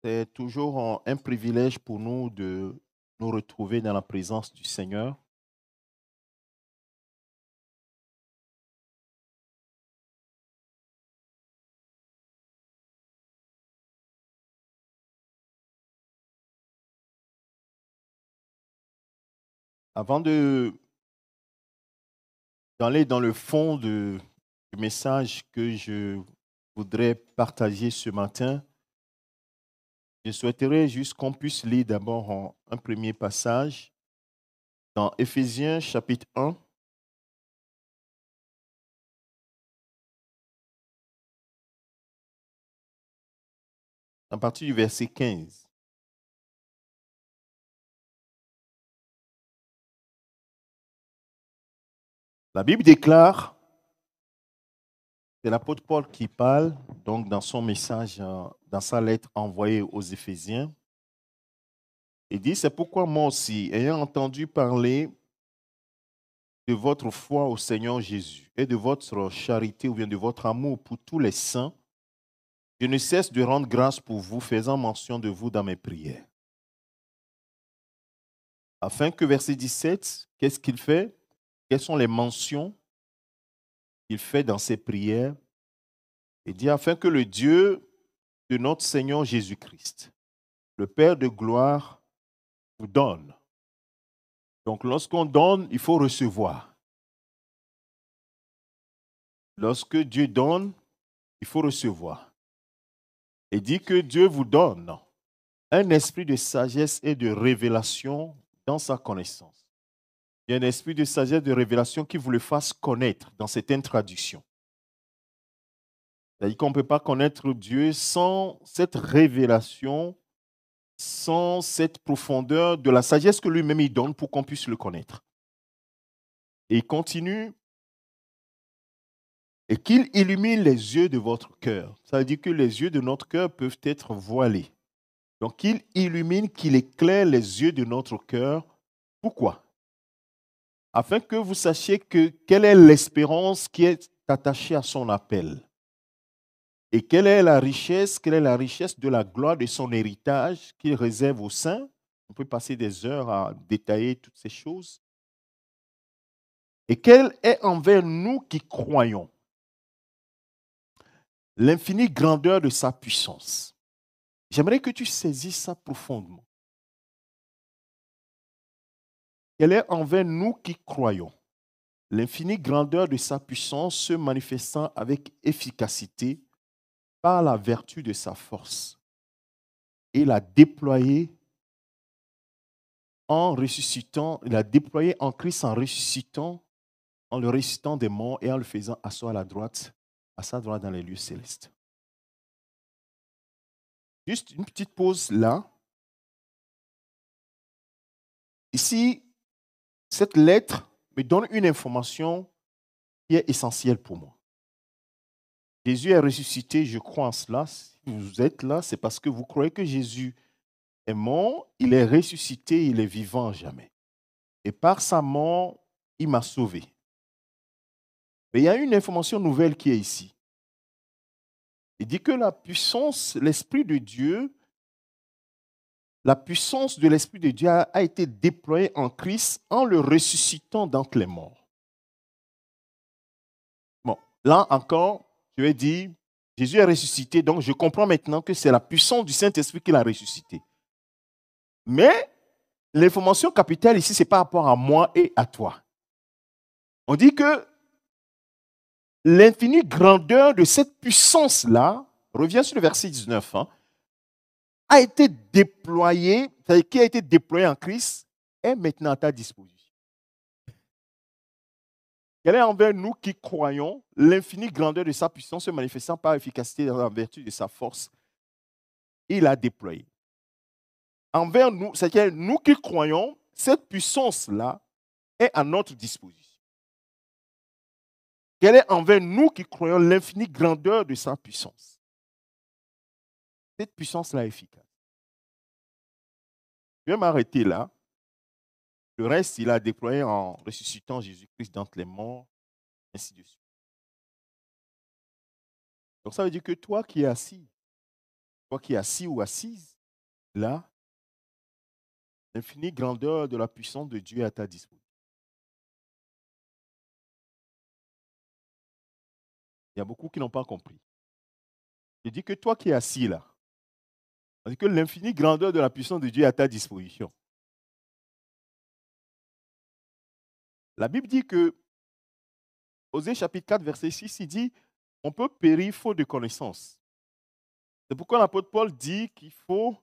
C'est toujours un privilège pour nous de nous retrouver dans la présence du Seigneur. Avant d'aller dans le fond du message que je voudrais partager ce matin, je souhaiterais juste qu'on puisse lire d'abord un premier passage dans Éphésiens chapitre 1, à partir du verset 15. La Bible déclare, c'est l'apôtre Paul qui parle, donc dans son message, dans sa lettre envoyée aux Éphésiens. Il dit, c'est pourquoi moi aussi, ayant entendu parler de votre foi au Seigneur Jésus et de votre charité ou bien de votre amour pour tous les saints, je ne cesse de rendre grâce pour vous, faisant mention de vous dans mes prières. Afin que, verset 17, qu'est-ce qu'il fait? Quelles sont les mentions qu'il fait dans ses prières? Il dit, afin que le Dieu de notre Seigneur Jésus-Christ, le Père de gloire, vous donne. Donc lorsqu'on donne, il faut recevoir. Lorsque Dieu donne, il faut recevoir. Il dit que Dieu vous donne un esprit de sagesse et de révélation dans sa connaissance. Il y a un esprit de sagesse et de révélation qui vous le fasse connaître dans certaines traductions. C'est-à-dire qu'on ne peut pas connaître Dieu sans cette révélation, sans cette profondeur de la sagesse que lui-même il donne pour qu'on puisse le connaître. Et il continue, et qu'il illumine les yeux de votre cœur. Ça veut dire que les yeux de notre cœur peuvent être voilés. Donc qu'il illumine, qu'il éclaire les yeux de notre cœur. Pourquoi? Afin que vous sachiez quelle est l'espérance qui est attachée à son appel. Et quelle est la richesse de la gloire de son héritage qu'il réserve aux saints. On peut passer des heures à détailler toutes ces choses. Et quelle est envers nous qui croyons l'infinie grandeur de sa puissance. J'aimerais que tu saisisses ça profondément. Quelle est envers nous qui croyons l'infinie grandeur de sa puissance se manifestant avec efficacité par la vertu de sa force et la déployer en ressuscitant, il a déployé en Christ en ressuscitant, en le ressuscitant des morts et en le faisant asseoir à sa droite dans les lieux célestes. Juste une petite pause là. Ici, cette lettre me donne une information qui est essentielle pour moi. Jésus est ressuscité, je crois en cela. Si vous êtes là, c'est parce que vous croyez que Jésus est mort, il est ressuscité, il est vivant à jamais. Et par sa mort, il m'a sauvé. Mais il y a une information nouvelle qui est ici. Il dit que la puissance, l'Esprit de Dieu, la puissance de l'Esprit de Dieu a été déployée en Christ en le ressuscitant d'entre les morts. Bon, là encore, je vais dire, Jésus est ressuscité, donc je comprends maintenant que c'est la puissance du Saint-Esprit qui l'a ressuscité. Mais l'information capitale ici, c'est par rapport à moi et à toi. On dit que l'infinie grandeur de cette puissance-là, revient sur le verset 19, a été déployée, c'est-à-dire qui a été déployée en Christ, est maintenant à ta disposition. Quelle est envers nous qui croyons l'infinie grandeur de sa puissance se manifestant par efficacité dans la vertu de sa force. Il a déployé. Envers nous, c'est-à-dire nous qui croyons, cette puissance-là est à notre disposition. Quelle est envers nous qui croyons l'infinie grandeur de sa puissance? Cette puissance-là est efficace. Je vais m'arrêter là. Le reste, il a déployé en ressuscitant Jésus-Christ d'entre les morts, ainsi de suite. Donc ça veut dire que toi qui es assis ou assise, Là, l'infinie grandeur de la puissance de Dieu est à ta disposition. Il y a beaucoup qui n'ont pas compris. Je dis que toi qui es assis là, on dit que l'infinie grandeur de la puissance de Dieu est à ta disposition. La Bible dit que, Osée chapitre 4, verset 6, il dit, on peut périr faute de connaissance. C'est pourquoi l'apôtre Paul dit qu'il faut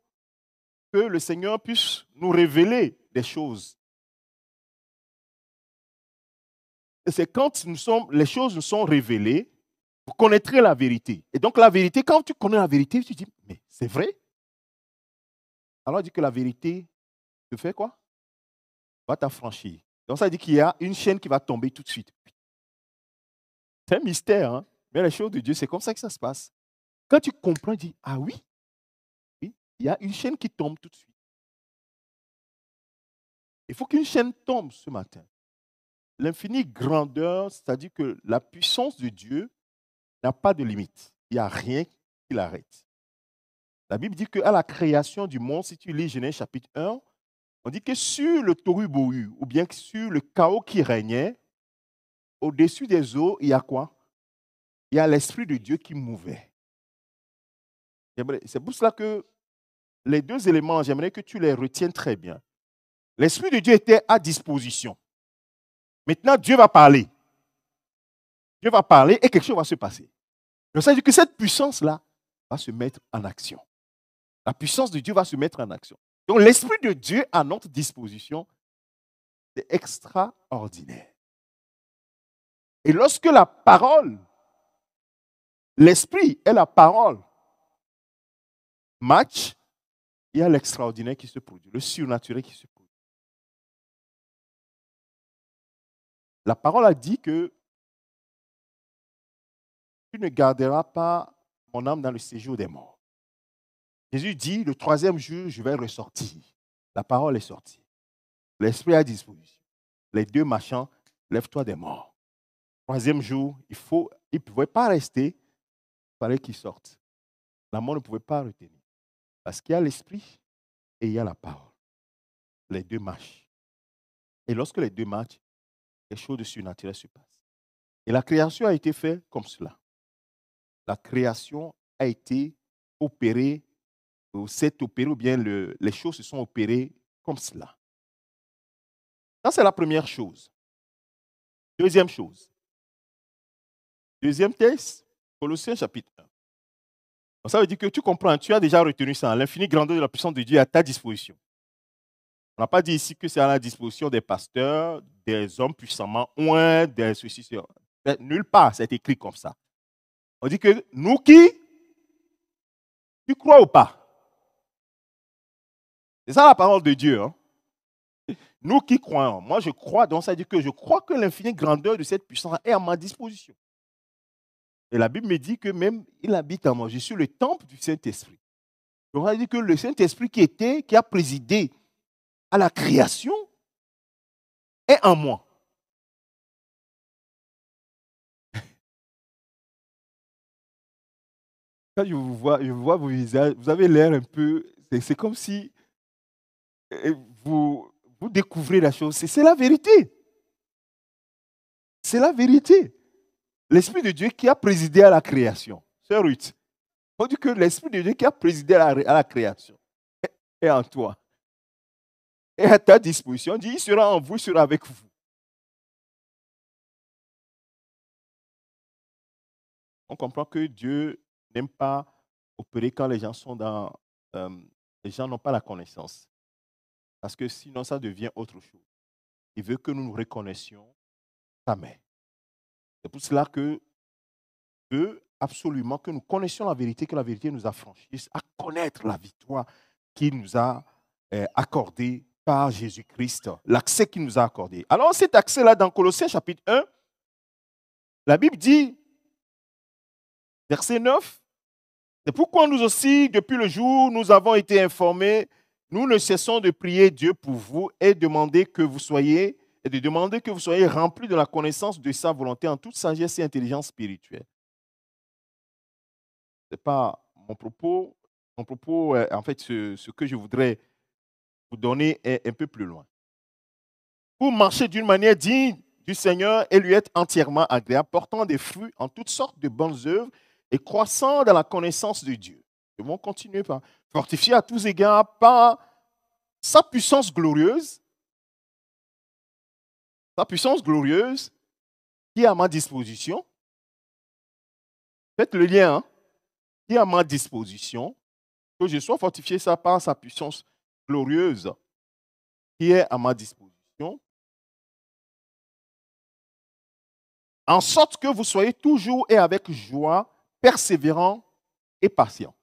que le Seigneur puisse nous révéler des choses. Et c'est quand les choses nous sont révélées, vous connaîtrez la vérité. Et donc la vérité, quand tu connais la vérité, tu dis, mais c'est vrai. Alors il dit que la vérité te fait quoi? Va t'affranchir. Donc ça dit qu'il y a une chaîne qui va tomber tout de suite. C'est un mystère, hein? Mais les choses de Dieu, c'est comme ça que ça se passe. Quand tu comprends, tu dis, ah oui, oui, il y a une chaîne qui tombe tout de suite. Il faut qu'une chaîne tombe ce matin. L'infinie grandeur, c'est-à-dire que la puissance de Dieu n'a pas de limite. Il n'y a rien qui l'arrête. La Bible dit qu'à la création du monde, si tu lis Genèse chapitre 1, on dit que sur le tohu-bohu, ou bien sur le chaos qui régnait, au-dessus des eaux, il y a quoi? Il y a l'Esprit de Dieu qui mouvait. C'est pour cela que les deux éléments, j'aimerais que tu les retiennes très bien. L'Esprit de Dieu était à disposition. Maintenant, Dieu va parler. Dieu va parler et quelque chose va se passer. Donc, ça veut dire que cette puissance-là va se mettre en action. La puissance de Dieu va se mettre en action. Donc, l'Esprit de Dieu à notre disposition, c'est extraordinaire. Et lorsque la parole, l'Esprit et la parole matchent, il y a l'extraordinaire qui se produit, le surnaturel qui se produit. La parole a dit que tu ne garderas pas mon âme dans le séjour des morts. Jésus dit, le troisième jour, je vais ressortir. La parole est sortie. L'Esprit est à disposition. Les deux machins, lève-toi des morts. Troisième jour, il ne pouvait pas rester, il fallait qu'il sorte. La mort ne pouvait pas retenir. Parce qu'il y a l'Esprit et il y a la parole. Les deux marchent. Et lorsque les deux marchent, quelque chose de surnaturel se passe. Et la création a été faite comme cela. La création a été opérée, ou s'est opérée, ou bien les choses se sont opérées comme cela. Ça, c'est la première chose. Deuxième chose. Deuxième texte, Colossiens chapitre 1. Donc, ça veut dire que tu comprends, tu as déjà retenu ça. L'infinie grandeur de la puissance de Dieu est à ta disposition. On n'a pas dit ici que c'est à la disposition des pasteurs, des hommes puissamment oints, des ceci. Nulle part, c'est écrit comme ça. On dit que nous qui, tu crois ou pas? C'est ça la parole de Dieu. Hein? Nous qui croyons, moi je crois, donc ça veut dire que je crois que l'infinie grandeur de cette puissance est à ma disposition. Et la Bible me dit que même il habite en moi. Je suis le temple du Saint-Esprit. Donc ça veut dire que le Saint-Esprit qui a présidé à la création est en moi. Quand je vous vois vos visages, vous avez l'air un peu. C'est comme si vous découvrez la chose. C'est la vérité. C'est la vérité. L'Esprit de Dieu qui a présidé à la création. Sœur Ruth, on dit que l'Esprit de Dieu qui a présidé à la création est en toi. Est à ta disposition. On dit, il sera en vous, il sera avec vous. On comprend que Dieu n'aime pas opérer quand les gens sont dans... les gens n'ont pas la connaissance. Parce que sinon, ça devient autre chose. Il veut que nous nous reconnaissions sa main. C'est pour cela que veut absolument que nous connaissions la vérité, que la vérité nous affranchisse à connaître la victoire qu'il nous a accordée par Jésus-Christ, l'accès qu'il nous a accordé. Alors cet accès-là, dans Colossiens chapitre 1, la Bible dit, verset 9, c'est pourquoi nous aussi, depuis le jour où nous avons été informés, nous ne cessons de prier Dieu pour vous et de demander que vous soyez remplis de la connaissance de sa volonté en toute sagesse et intelligence spirituelle. Ce n'est pas mon propos, Mon propos, en fait, ce que je voudrais vous donner est un peu plus loin. Pour marcher d'une manière digne du Seigneur et lui être entièrement agréable, portant des fruits en toutes sortes de bonnes œuvres et croissant dans la connaissance de Dieu. Nous devons continuer par fortifier à tous égards par sa puissance glorieuse qui est à ma disposition. Faites le lien, hein, qui est à ma disposition, que je sois fortifié ça par sa puissance glorieuse qui est à ma disposition, en sorte que vous soyez toujours et avec joie, persévérants et patients.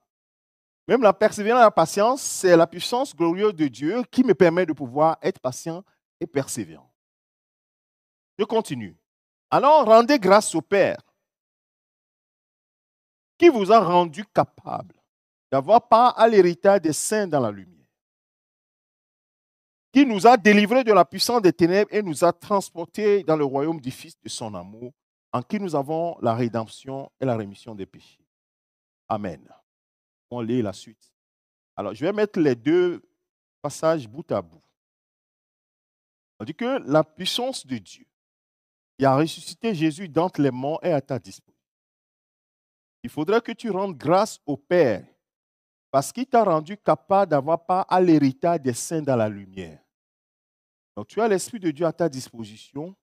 Même la persévérance et la patience, c'est la puissance glorieuse de Dieu qui me permet de pouvoir être patient et persévérant. Je continue. Alors, rendez grâce au Père qui vous a rendu capable d'avoir part à l'héritage des saints dans la lumière, qui nous a délivrés de la puissance des ténèbres et nous a transportés dans le royaume du Fils de son amour, en qui nous avons la rédemption et la rémission des péchés. Amen. On lit la suite. Alors, je vais mettre les deux passages bout à bout. On dit que la puissance de Dieu qui a ressuscité Jésus d'entre les morts est à ta disposition. Il faudrait que tu rendes grâce au Père parce qu'il t'a rendu capable d'avoir part à l'héritage des saints dans la lumière. Donc, tu as l'Esprit de Dieu à ta disposition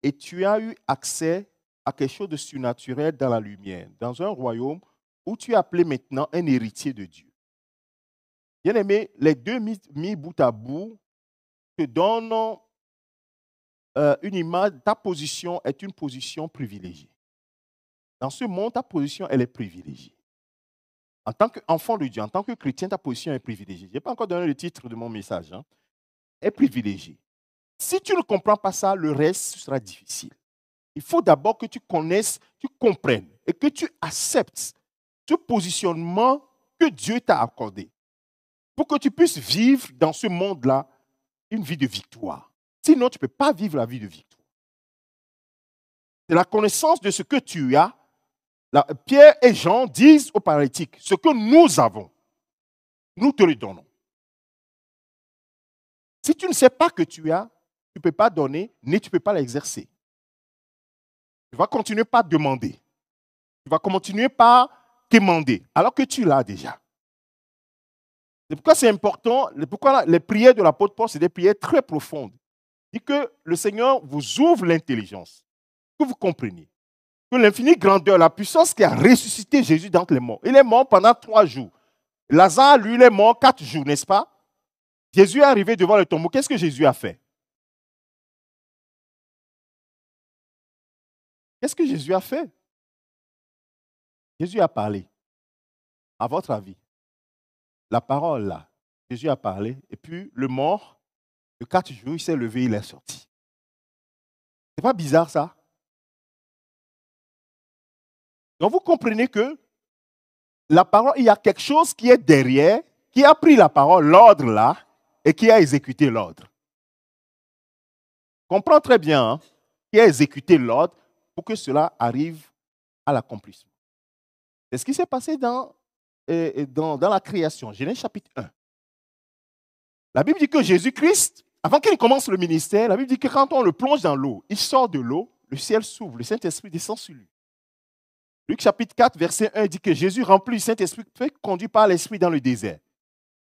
et tu as eu accès à quelque chose de surnaturel dans la lumière, dans un royaume où tu es appelé maintenant un héritier de Dieu. Bien aimé, les deux mis bout à bout te donnent une image. Ta position est une position privilégiée. Dans ce monde, ta position, elle est privilégiée. En tant qu'enfant de Dieu, en tant que chrétien, ta position est privilégiée. Je n'ai pas encore donné le titre de mon message. Hein. Est privilégiée. Si tu ne comprends pas ça, le reste sera difficile. Il faut d'abord que tu connaisses, tu comprennes et que tu acceptes ce positionnement que Dieu t'a accordé pour que tu puisses vivre dans ce monde-là une vie de victoire. Sinon, tu ne peux pas vivre la vie de victoire. C'est la connaissance de ce que tu as. Pierre et Jean disent aux paralytiques, ce que nous avons, nous te le donnons. Si tu ne sais pas que tu as, tu ne peux pas donner, ni tu ne peux pas l'exercer. Tu vas continuer par demander. Tu vas continuer par quémander, alors que tu l'as déjà. C'est pourquoi c'est important, pourquoi les prières de l'apôtre Paul, c'est des prières très profondes. Il dit que le Seigneur vous ouvre l'intelligence, que vous compreniez. Que l'infinie grandeur, la puissance qui a ressuscité Jésus d'entre les morts. Il est mort pendant 3 jours. Lazare, lui, il est mort 4 jours, n'est-ce pas? Jésus est arrivé devant le tombeau. Qu'est-ce que Jésus a fait? Qu'est-ce que Jésus a fait? Jésus a parlé. À votre avis, la parole là, Jésus a parlé, et puis le mort, de 4 jours, il s'est levé, il est sorti. C'est pas bizarre ça? Donc vous comprenez que la parole, il y a quelque chose qui est derrière, qui a pris la parole, l'ordre là, et qui a exécuté l'ordre. Comprends très bien, hein, qui a exécuté l'ordre pour que cela arrive à l'accomplissement. C'est ce qui s'est passé dans la création, Genèse chapitre 1. La Bible dit que Jésus-Christ, avant qu'il commence le ministère, la Bible dit que quand on le plonge dans l'eau, il sort de l'eau, le ciel s'ouvre, le Saint-Esprit descend sur lui. Luc chapitre 4, verset 1 dit que Jésus, rempli du Saint-Esprit, fait conduit par l'Esprit dans le désert.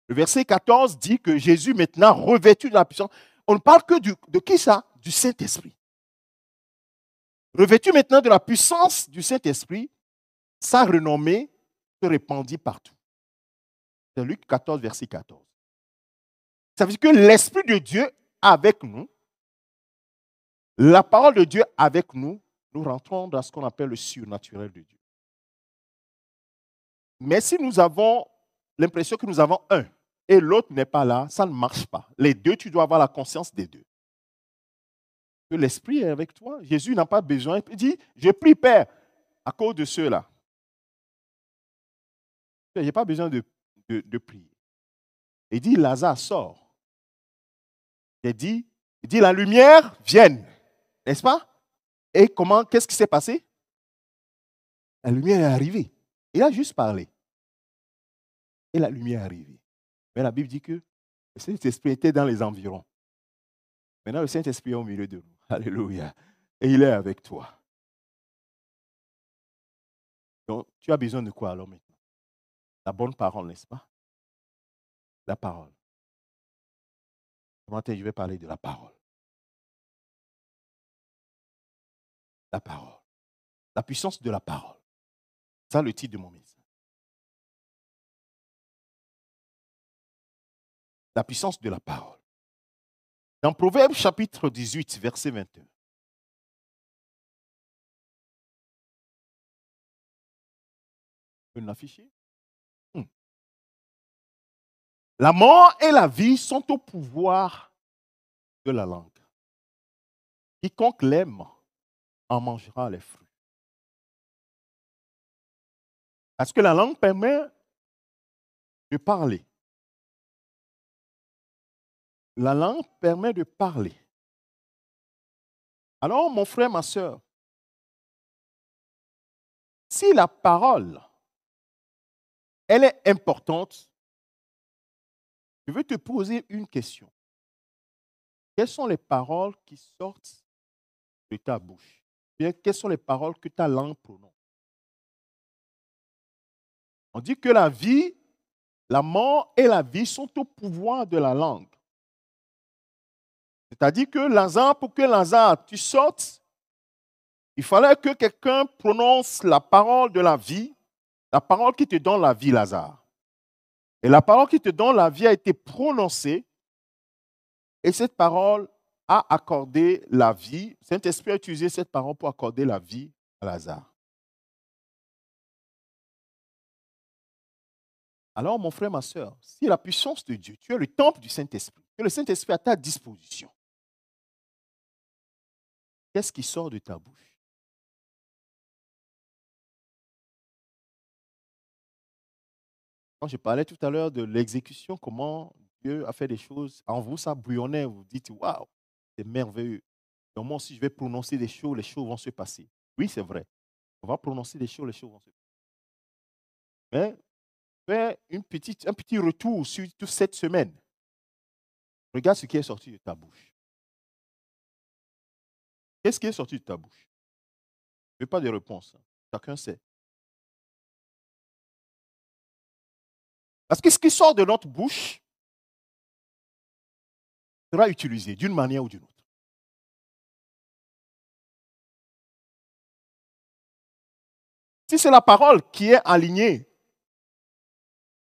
Le verset 14 dit que Jésus, maintenant revêtu de la puissance, on ne parle que de qui ça? Du Saint-Esprit. Revêtu maintenant de la puissance du Saint-Esprit, sa renommée se répandit partout. C'est Luc 14, verset 14. Ça veut dire que l'Esprit de Dieu avec nous, la parole de Dieu avec nous, nous rentrons dans ce qu'on appelle le surnaturel de Dieu. Mais si nous avons l'impression que nous avons un et l'autre n'est pas là, ça ne marche pas. Les deux, tu dois avoir la conscience des deux. Que l'Esprit est avec toi. Jésus n'a pas besoin. Il dit, je prie Père à cause de ceux-là. Je n'ai pas besoin de prier. Il dit, Lazare sort. Il dit, la lumière vienne. N'est-ce pas? Et qu'est-ce qui s'est passé? La lumière est arrivée. Il a juste parlé. et la lumière est arrivée. Mais la Bible dit que le Saint-Esprit était dans les environs. Maintenant, le Saint-Esprit est au milieu de nous. Alléluia. Et il est avec toi. Donc, tu as besoin de quoi alors maintenant? La bonne parole, n'est-ce pas? La parole. Ce matin, je vais parler de la parole. La parole. La puissance de la parole. C'est ça le titre de mon message. La puissance de la parole. Dans Proverbe chapitre 18, verset 21. Vous pouvez l'afficher? La mort et la vie sont au pouvoir de la langue. Quiconque l'aime en mangera les fruits. Parce que la langue permet de parler. La langue permet de parler. Alors, mon frère, ma soeur, si la parole, elle est importante, je veux te poser une question. Quelles sont les paroles qui sortent de ta bouche? Bien, quelles sont les paroles que ta langue prononce? On dit que la vie, la mort et la vie sont au pouvoir de la langue. C'est-à-dire que Lazare, pour que Lazare, tu sortes, il fallait que quelqu'un prononce la parole de la vie, la parole qui te donne la vie, Lazare. Et la parole qui te donne la vie a été prononcée, et cette parole a accordé la vie. Saint-Esprit a utilisé cette parole pour accorder la vie à Lazare. Alors, mon frère, ma soeur, si la puissance de Dieu, tu es le temple du Saint-Esprit, que le Saint-Esprit est à ta disposition, qu'est-ce qui sort de ta bouche? Quand je parlais tout à l'heure de l'exécution, comment Dieu a fait des choses, en vous, ça bouillonnait, vous dites, waouh, c'est merveilleux. Donc moi aussi, je vais prononcer des choses, les choses vont se passer. Oui, c'est vrai. On va prononcer des choses, les choses vont se passer. Mais fais un petit retour sur toute cette semaine. Regarde ce qui est sorti de ta bouche. Qu'est-ce qui est sorti de ta bouche? Je n'ai pas de réponse. Chacun sait. Parce que ce qui sort de notre bouche sera utilisé d'une manière ou d'une autre. Si c'est la parole qui est alignée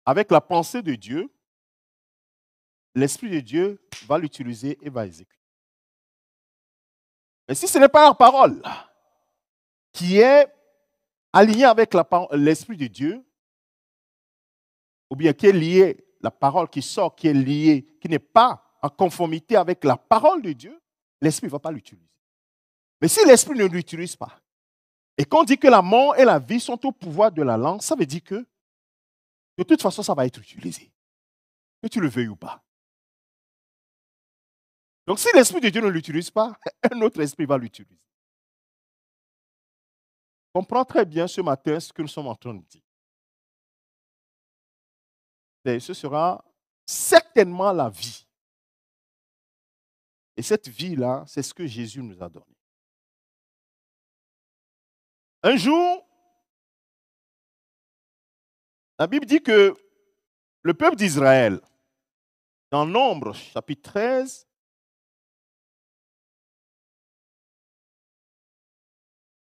avec la pensée de Dieu, l'Esprit de Dieu va l'utiliser et va exécuter. Mais si ce n'est pas la parole qui est alignée avec l'Esprit de Dieu, ou bien qui est liée, la parole qui sort, qui est liée, qui n'est pas en conformité avec la parole de Dieu, l'Esprit ne va pas l'utiliser. Mais si l'Esprit ne l'utilise pas, et qu'on dit que la mort et la vie sont au pouvoir de la langue, ça veut dire que de toute façon, ça va être utilisé. Que tu le veuilles ou pas. Donc si l'Esprit de Dieu ne l'utilise pas, un autre esprit va l'utiliser. Comprends très bien ce matin ce que nous sommes en train de dire. Et ce sera certainement la vie. Et cette vie-là, c'est ce que Jésus nous a donné. Un jour, la Bible dit que le peuple d'Israël, dans Nombre, chapitre 13,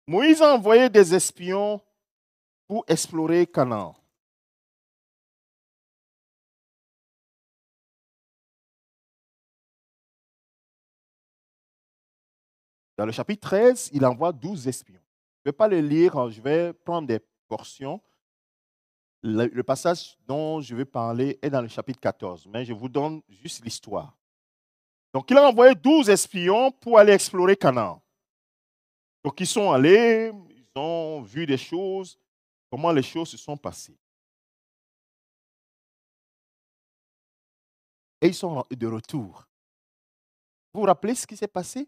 Moïse a envoyé des espions pour explorer Canaan. Dans le chapitre 13, il envoie 12 espions. Je ne vais pas les lire, je vais prendre des portions. Le passage dont je vais parler est dans le chapitre 14, mais je vous donne juste l'histoire. Donc, il a envoyé 12 espions pour aller explorer Canaan. Donc, ils sont allés, ils ont vu des choses, comment les choses se sont passées. Et ils sont de retour. Vous vous rappelez ce qui s'est passé?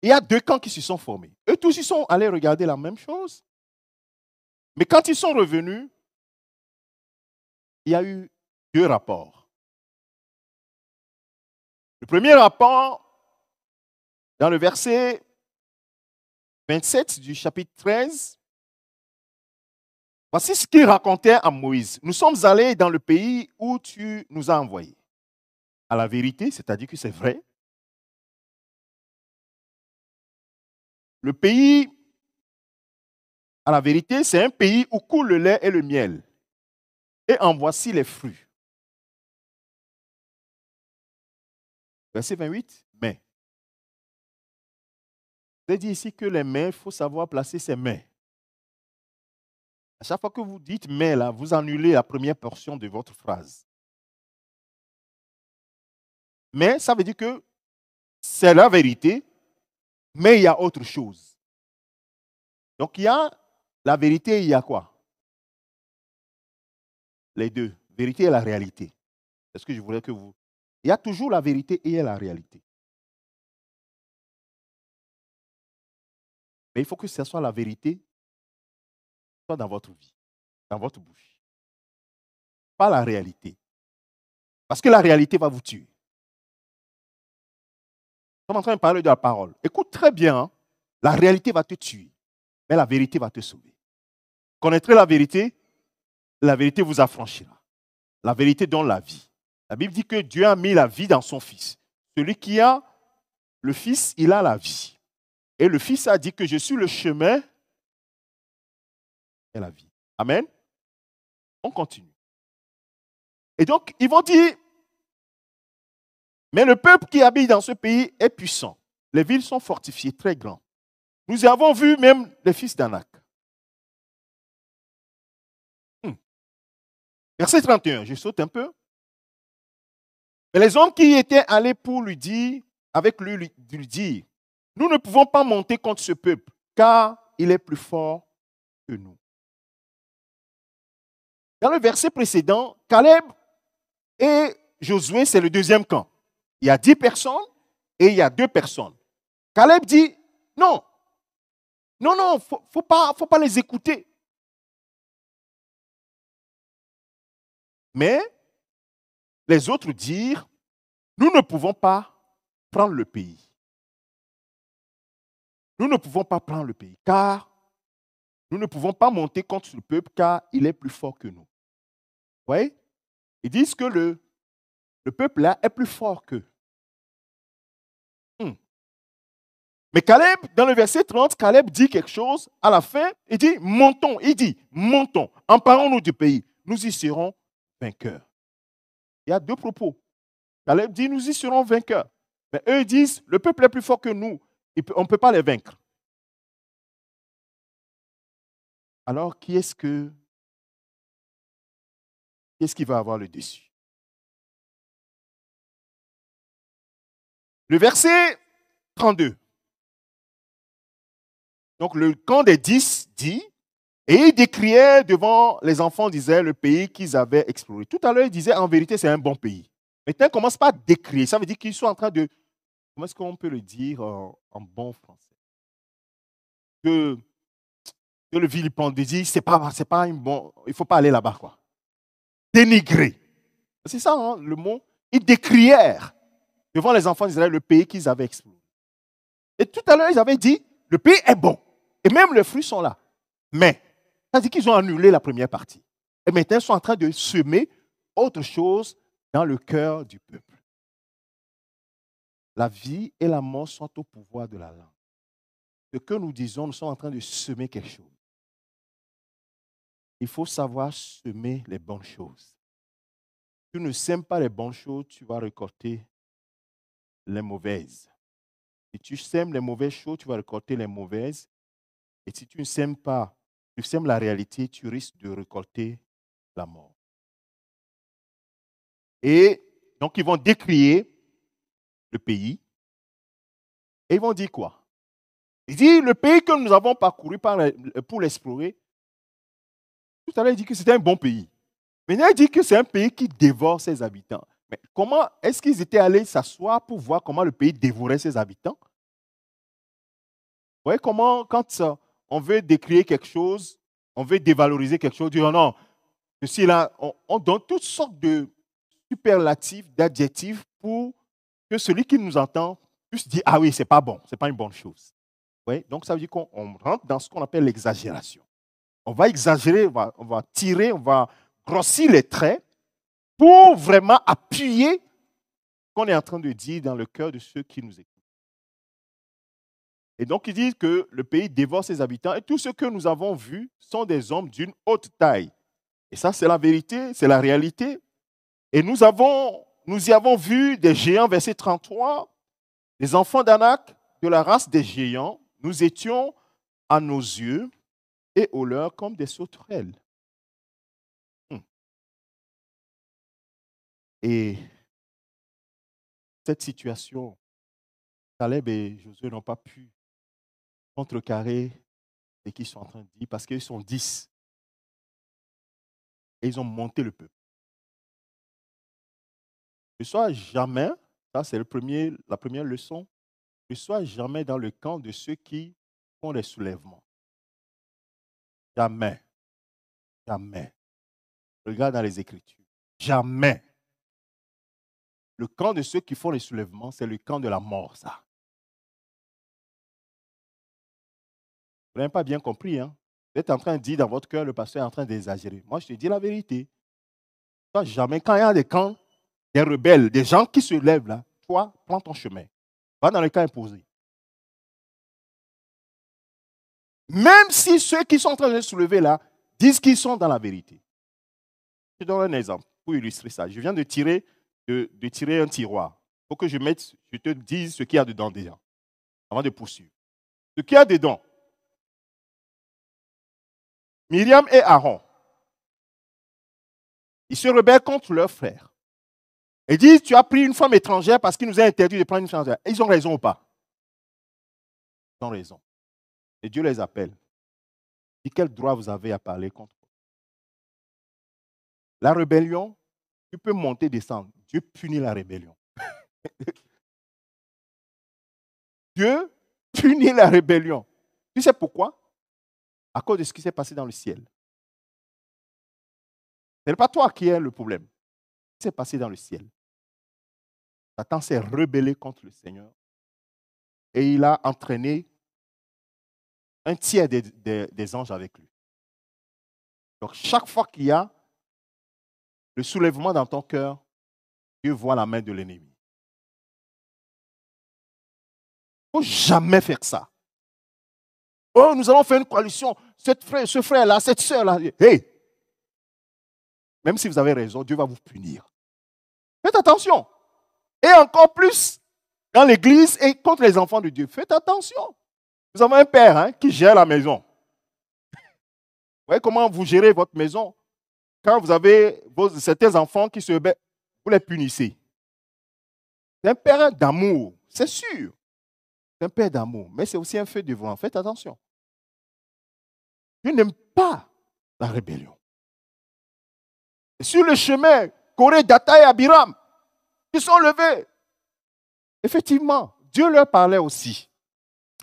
Il y a deux camps qui se sont formés. Eux tous, ils sont allés regarder la même chose. Mais quand ils sont revenus, il y a eu deux rapports. Le premier rapport, dans le verset 27 du chapitre 13, voici ce qu'il racontait à Moïse. Nous sommes allés dans le pays où tu nous as envoyés. À la vérité, c'est-à-dire que c'est vrai. Le pays, à la vérité, c'est un pays où coule le lait et le miel. Et en voici les fruits. Verset 28, mais. Je dit ici que les mains, il faut savoir placer ses mains. À chaque fois que vous dites mais là, vous annulez la première portion de votre phrase. Mais ça veut dire que c'est la vérité, mais il y a autre chose. Donc il y a la vérité et il y a quoi? Les deux. Vérité et la réalité. C'est ce que je voulais que vous... Il y a toujours la vérité et il y a la réalité. Mais il faut que ce soit la vérité, soit dans votre vie, dans votre bouche. Pas la réalité. Parce que la réalité va vous tuer. Nous sommes en train de parler de la parole. Écoute très bien, hein? La réalité va te tuer, mais la vérité va te sauver. Connaîtrez la vérité vous affranchira. La vérité donne la vie. La Bible dit que Dieu a mis la vie dans son Fils. Celui qui a le Fils, il a la vie. Et le Fils a dit que je suis le chemin et la vie. Amen. On continue. Et donc, ils vont dire, mais le peuple qui habite dans ce pays est puissant. Les villes sont fortifiées, très grandes. Nous avons vu même les fils d'Anak. Verset 31, je saute un peu. Mais les hommes qui étaient allés pour lui dire, avec lui dire, nous ne pouvons pas monter contre ce peuple, car il est plus fort que nous. Dans le verset précédent, Caleb et Josué, c'est le deuxième camp. Il y a 10 personnes et il y a 2 personnes. Caleb dit, non, faut pas les écouter. Mais les autres dirent, nous ne pouvons pas prendre le pays. Nous ne pouvons pas prendre le pays, car nous ne pouvons pas monter contre le peuple, car il est plus fort que nous. Vous voyez? Ils disent que le peuple là est plus fort qu'eux. Mais Caleb, dans le verset 30, Caleb dit quelque chose. À la fin, il dit, montons. Il dit, montons, emparons-nous du pays. Nous y serons vainqueurs. Il y a 2 propos. Caleb dit, nous y serons vainqueurs. Mais eux disent, le peuple est plus fort que nous. On ne peut pas les vaincre. Alors, qui est-ce qui va avoir le dessus? Le verset 32. Donc, le camp des 10 dit, et ils décriaient devant les enfants d'Israël le pays qu'ils avaient exploré. Tout à l'heure, ils disaient, en vérité, c'est un bon pays. Maintenant, ils ne commencent pas à décrire. Ça veut dire qu'ils sont en train de... Comment est-ce qu'on peut le dire en bon français? Que le vilipender dit, c'est pas un bon... Il ne faut pas aller là-bas, quoi. Dénigrer. C'est ça, hein, le mot. Ils décrièrent devant les enfants d'Israël le pays qu'ils avaient exploré. Et tout à l'heure, ils avaient dit, le pays est bon. Et même les fruits sont là. Mais, ça veut dire qu'ils ont annulé la première partie. Et maintenant, ils sont en train de semer autre chose dans le cœur du peuple. La vie et la mort sont au pouvoir de la langue. Ce que nous disons, nous sommes en train de semer quelque chose. Il faut savoir semer les bonnes choses. Si tu ne sèmes pas les bonnes choses, tu vas récolter les mauvaises. Si tu sèmes les mauvaises choses, tu vas récolter les mauvaises. Et si tu ne sèmes pas, tu sèmes la réalité, tu risques de récolter la mort. Et donc, ils vont décrier le pays. Et ils vont dire quoi? Ils disent, le pays que nous avons parcouru pour l'explorer, tout à l'heure, il dit que c'était un bon pays. Maintenant, il dit que c'est un pays qui dévore ses habitants. Mais comment est-ce qu'ils étaient allés s'asseoir pour voir comment le pays dévorait ses habitants? Vous voyez comment, quand on veut décrire quelque chose, on veut dévaloriser quelque chose, dire non, ceci là, on donne toutes sortes de superlatifs, d'adjectifs pour que celui qui nous entend puisse dire ah oui, c'est pas bon, c'est pas une bonne chose. Oui, donc ça veut dire qu'on rentre dans ce qu'on appelle l'exagération. On va exagérer, on va tirer, on va grossir les traits pour vraiment appuyer ce qu'on est en train de dire dans le cœur de ceux qui nous écoutent. Et donc, ils disent que le pays dévore ses habitants et tous ceux que nous avons vus sont des hommes d'une haute taille. Et ça, c'est la vérité, c'est la réalité. Et nous y avons vu des géants, verset 33, des enfants d'Anak, de la race des géants. Nous étions à nos yeux et aux leurs comme des sauterelles. Et cette situation, Caleb et Josué n'ont pas pu contrecarrer ce qu'ils sont en train de dire parce qu'ils sont 10. Et ils ont monté le peuple. Ne sois jamais, ça c'est la première leçon, ne sois jamais dans le camp de ceux qui font les soulèvements. Jamais. Jamais. Regarde dans les Écritures. Jamais. Le camp de ceux qui font les soulèvements, c'est le camp de la mort, ça. Vous n'avez pas bien compris, hein? Vous êtes en train de dire dans votre cœur, le pasteur est en train d'exagérer. Moi, je te dis la vérité. Toi, jamais, quand il y a des camps, des rebelles, des gens qui se lèvent là, toi, prends ton chemin. Va dans le camp imposé. Même si ceux qui sont en train de se soulever là disent qu'ils sont dans la vérité. Je donne un exemple pour illustrer ça. Je viens de tirer un tiroir. Il faut que je te dise ce qu'il y a dedans déjà, avant de poursuivre. Ce qu'il y a dedans, Myriam et Aaron, ils se rebellent contre leur frère. Ils disent, tu as pris une femme étrangère parce qu'il nous a interdit de prendre une femme étrangère. Et ils ont raison ou pas? Ils ont raison. Et Dieu les appelle. Il dit, quel droit vous avez à parler contre eux? La rébellion, tu peux monter, descendre. Dieu punit la rébellion. Dieu punit la rébellion. Tu sais pourquoi? À cause de ce qui s'est passé dans le ciel. Ce n'est pas toi qui es le problème. Ce qui s'est passé dans le ciel. Satan s'est rebellé contre le Seigneur et il a entraîné un tiers des anges avec lui. Donc, chaque fois qu'il y a le soulèvement dans ton cœur, Dieu voit la main de l'ennemi. Il ne faut jamais faire ça. Oh, nous allons faire une coalition. Ce frère-là, cette soeur-là. Hey! Même si vous avez raison, Dieu va vous punir. Faites attention. Et encore plus dans l'église et contre les enfants de Dieu. Faites attention. Nous avons un père qui gère la maison. Vous voyez comment vous gérez votre maison? Quand vous avez certains enfants qui se rebellent, vous les punissez. C'est un père d'amour, c'est sûr. C'est un père d'amour, mais c'est aussi un feu de vent. Faites attention. Dieu n'aime pas la rébellion. Et sur le chemin, Corée, Data et Abiram, ils sont levés. Effectivement, Dieu leur parlait aussi.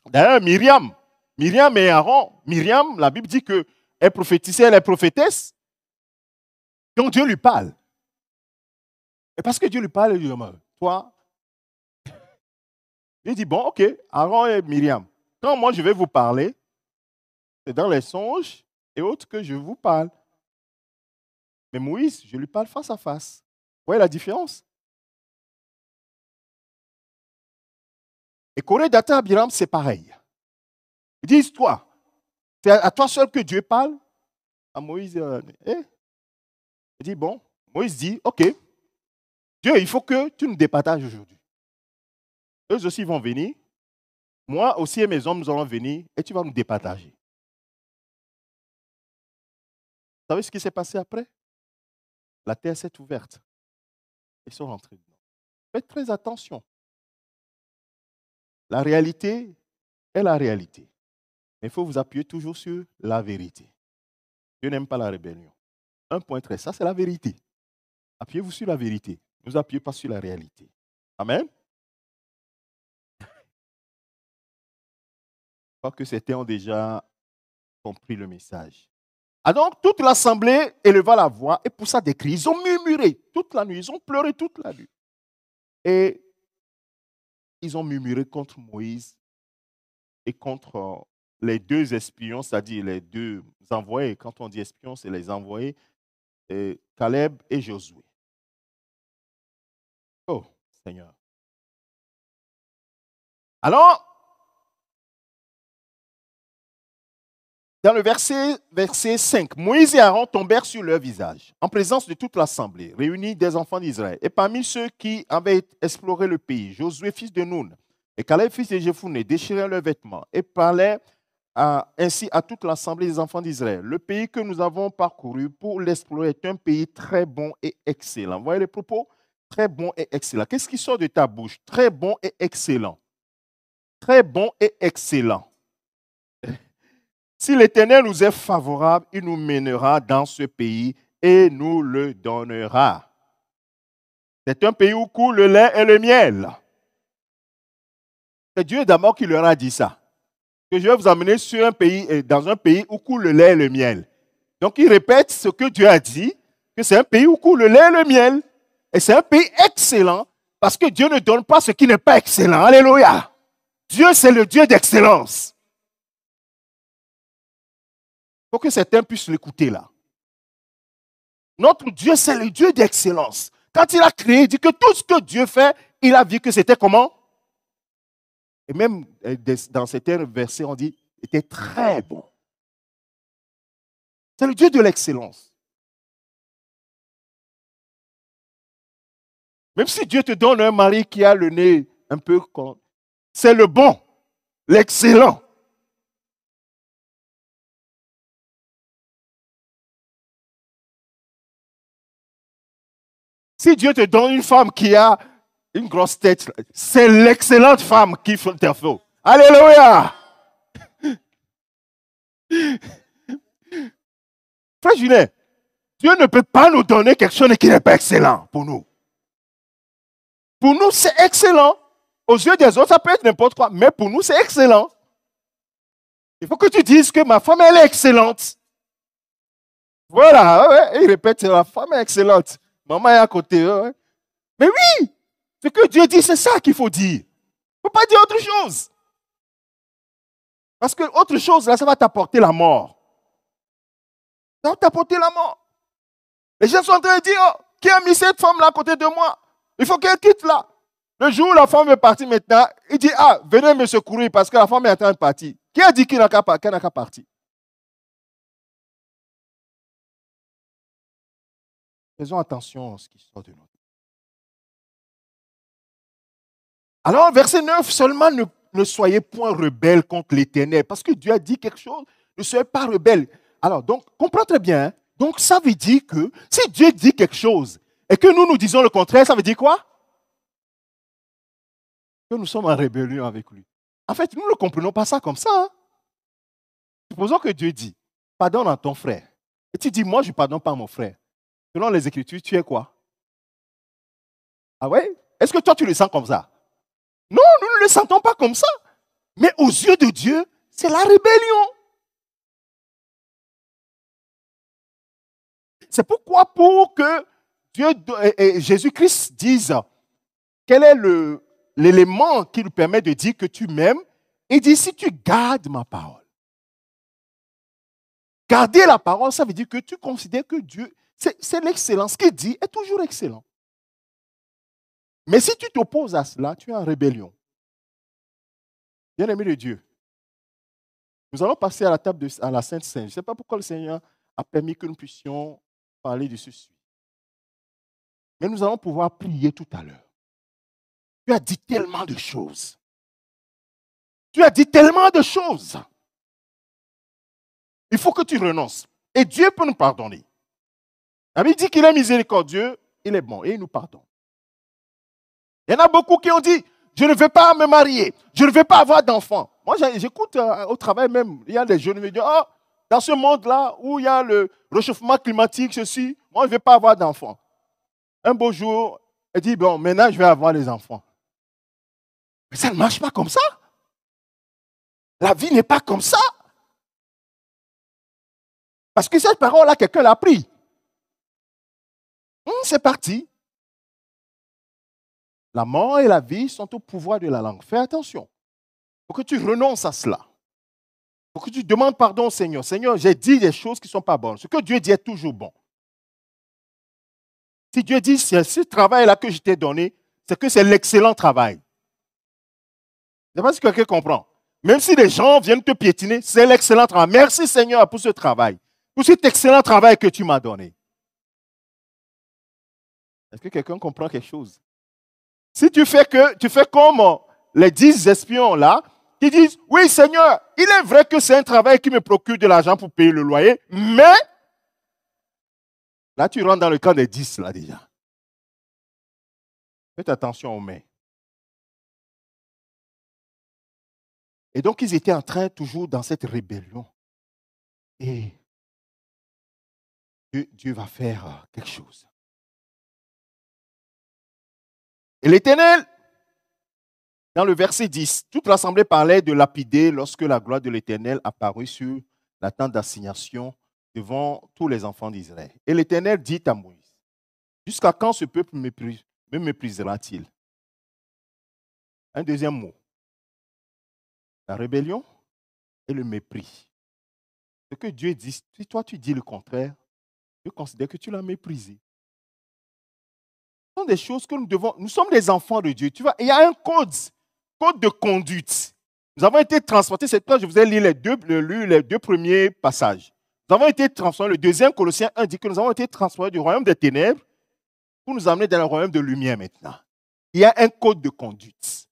D'ailleurs, Myriam et Aaron, Myriam, la Bible dit qu'elle prophétisait, elle est prophétesse. Donc Dieu lui parle. Et parce que Dieu lui parle, il dit, toi, il dit, bon, ok, Aaron et Myriam, quand moi je vais vous parler, c'est dans les songes et autres que je vous parle. Mais Moïse, je lui parle face à face. Vous voyez la différence? Et Corée, Data, Abiram, c'est pareil. Ils disent, toi, c'est à toi seul que Dieu parle? À Moïse, il dit, bon, Moïse dit, ok, Dieu, il faut que tu nous départages aujourd'hui. Eux aussi vont venir. Moi aussi et mes hommes, nous allons venir et tu vas nous départager. Vous savez ce qui s'est passé après? La terre s'est ouverte. Ils sont rentrés dedans. Faites très attention. La réalité est la réalité. Mais il faut vous appuyer toujours sur la vérité. Dieu n'aime pas la rébellion. Un point très, ça c'est la vérité. Appuyez-vous sur la vérité. Ne vous appuyez pas sur la réalité. Amen. Je crois que certains ont déjà compris le message. Ah donc, toute l'assemblée éleva la voix et poussa des cris. Ils ont murmuré toute la nuit, ils ont pleuré toute la nuit. Et ils ont murmuré contre Moïse et contre les deux espions, c'est-à-dire les deux envoyés. Quand on dit espions, c'est les envoyés, Caleb et Josué. Oh, Seigneur. Alors, dans le verset 5, Moïse et Aaron tombèrent sur leur visage, en présence de toute l'assemblée, réunie des enfants d'Israël. Et parmi ceux qui avaient exploré le pays, Josué, fils de Nun, et Caleb, fils de Jephunneh, déchirèrent leurs vêtements et parlaient ainsi à toute l'assemblée des enfants d'Israël. Le pays que nous avons parcouru pour l'explorer est un pays très bon et excellent. Vous voyez les propos? Très bon et excellent. Qu'est-ce qui sort de ta bouche? Très bon et excellent. Très bon et excellent. Si l'Éternel nous est favorable, il nous mènera dans ce pays et nous le donnera. C'est un pays où coule le lait et le miel. C'est Dieu d'abord qui leur a dit ça. Que je vais vous emmener sur un pays, dans un pays où coule le lait et le miel. Donc il répète ce que Dieu a dit, que c'est un pays où coule le lait et le miel. Et c'est un pays excellent parce que Dieu ne donne pas ce qui n'est pas excellent. Alléluia. Dieu, c'est le Dieu d'excellence. Il faut que certains puissent l'écouter là. Notre Dieu, c'est le Dieu d'excellence. Quand il a créé, il dit que tout ce que Dieu fait, il a vu que c'était comment? Et même dans certains versets, on dit, était très bon. C'est le Dieu de l'excellence. Même si Dieu te donne un mari qui a le nez un peu comme... C'est le bon, l'excellent. Si Dieu te donne une femme qui a une grosse tête, c'est l'excellente femme qui fait te faut. Alléluia! Frère Julien, Dieu ne peut pas nous donner quelque chose qui n'est pas excellent pour nous. Pour nous, c'est excellent. Aux yeux des autres, ça peut être n'importe quoi, mais pour nous, c'est excellent. Il faut que tu dises que ma femme, elle est excellente. Voilà, ouais, il répète, la femme est excellente. Maman est à côté. Ouais. Mais oui, ce que Dieu dit, c'est ça qu'il faut dire. Il ne faut pas dire autre chose. Parce que autre chose, là, ça va t'apporter la mort. Ça va t'apporter la mort. Les gens sont en train de dire, oh, qui a mis cette femme-là à côté de moi? Il faut qu'elle quitte là. Le jour où la femme est partie maintenant, il dit, ah, venez me secourir parce que la femme est en train de partir. Qui a dit qu'elle n'a qu'à partir? Faisons attention à ce qui sort de nous. Alors, verset 9, seulement ne soyez point rebelles contre l'Éternel. Parce que Dieu a dit quelque chose, ne soyez pas rebelles. Alors, donc, comprends très bien. Hein? Donc, ça veut dire que si Dieu dit quelque chose et que nous disons le contraire, ça veut dire quoi? Que nous sommes en rébellion avec lui. En fait, nous ne comprenons pas ça comme ça. Hein? Supposons que Dieu dit, pardonne à ton frère. Et tu dis, moi, je ne pardonne pas à mon frère. Selon les Écritures, tu es quoi? Ah ouais? Est-ce que toi, tu le sens comme ça? Non, nous ne le sentons pas comme ça. Mais aux yeux de Dieu, c'est la rébellion. C'est pourquoi pour que Dieu et Jésus-Christ disent quel est l'élément qui nous permet de dire que tu m'aimes, il dit si tu gardes ma parole. Garder la parole, ça veut dire que tu considères que Dieu, c'est l'excellence. Ce qu'il dit est toujours excellent. Mais si tu t'opposes à cela, tu es en rébellion. Bien-aimé de Dieu, nous allons passer à la table à la Sainte Seine. Je ne sais pas pourquoi le Seigneur a permis que nous puissions parler de ceci. Mais nous allons pouvoir prier tout à l'heure. Tu as dit tellement de choses. Tu as dit tellement de choses. Il faut que tu renonces. Et Dieu peut nous pardonner. La Bible dit qu'il est miséricordieux, il est bon et il nous pardonne. Il y en a beaucoup qui ont dit, je ne veux pas me marier, je ne veux pas avoir d'enfants. Moi, j'écoute au travail même, il y a des jeunes qui me disent, oh, dans ce monde-là où il y a le réchauffement climatique, ceci, moi, je ne veux pas avoir d'enfants. Un beau jour, elle dit, bon, maintenant, je vais avoir les enfants. Mais ça ne marche pas comme ça. La vie n'est pas comme ça. Parce que cette parole-là, quelqu'un l'a pris. C'est parti. La mort et la vie sont au pouvoir de la langue. Fais attention. Il faut que tu renonces à cela. Il faut que tu demandes pardon au Seigneur. Seigneur, j'ai dit des choses qui ne sont pas bonnes. Ce que Dieu dit est toujours bon. Si Dieu dit, ce travail-là que je t'ai donné, c'est que c'est l'excellent travail. Je ne sais pas si quelqu'un comprend. Même si les gens viennent te piétiner, c'est l'excellent travail. Merci Seigneur pour ce travail. Pour cet excellent travail que tu m'as donné. Est-ce que quelqu'un comprend quelque chose? Si tu fais comme les 10 espions là, qui disent, oui Seigneur, il est vrai que c'est un travail qui me procure de l'argent pour payer le loyer, mais là tu rentres dans le camp des 10 là déjà. Faites attention aux mains. Et donc ils étaient en train toujours dans cette rébellion. Et Dieu va faire quelque chose. Et l'Éternel, dans le verset 10, toute l'assemblée parlait de lapider lorsque la gloire de l'Éternel apparut sur la tente d'assignation devant tous les enfants d'Israël. Et l'Éternel dit à Moïse, jusqu'à quand ce peuple me méprisera-t-il? Un deuxième mot, la rébellion et le mépris. Ce que Dieu dit, si toi tu dis le contraire, Dieu considère que tu l'as méprisé. Ce sont des choses que nous sommes des enfants de Dieu. Tu vois, il y a un code de conduite. Nous avons été transportés, c'est pourquoi je vous ai lu les deux premiers passages. Nous avons été transportés, le deuxième Colossiens 1 dit que nous avons été transportés du royaume des ténèbres pour nous amener dans le royaume de lumière maintenant. Il y a un code de conduite.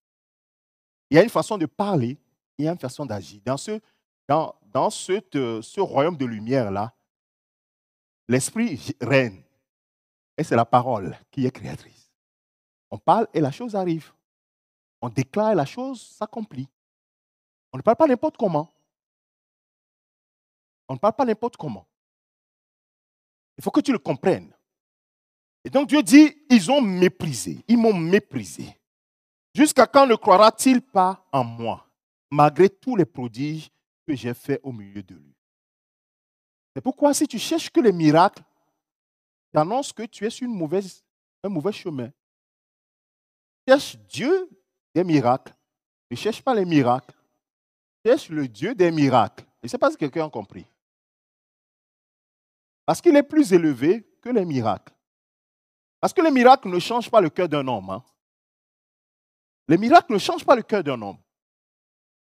Il y a une façon de parler, il y a une façon d'agir. Dans ce royaume de lumière-là, l'esprit règne. Et c'est la parole qui est créatrice. On parle et la chose arrive. On déclare et la chose s'accomplit. On ne parle pas n'importe comment. On ne parle pas n'importe comment. Il faut que tu le comprennes. Et donc Dieu dit, ils ont méprisé. Ils m'ont méprisé. Jusqu'à quand ne croira-t-il pas en moi, malgré tous les prodiges que j'ai faits au milieu de lui? C'est pourquoi si tu cherches que les miracles, tu annonces que tu es sur un mauvais chemin. Cherche Dieu des miracles. Ne cherche pas les miracles. Cherche le Dieu des miracles. Je ne sais pas si quelqu'un a compris. Parce qu'il est plus élevé que les miracles. Parce que les miracles ne changent pas le cœur d'un homme. Hein. Les miracles ne changent pas le cœur d'un homme.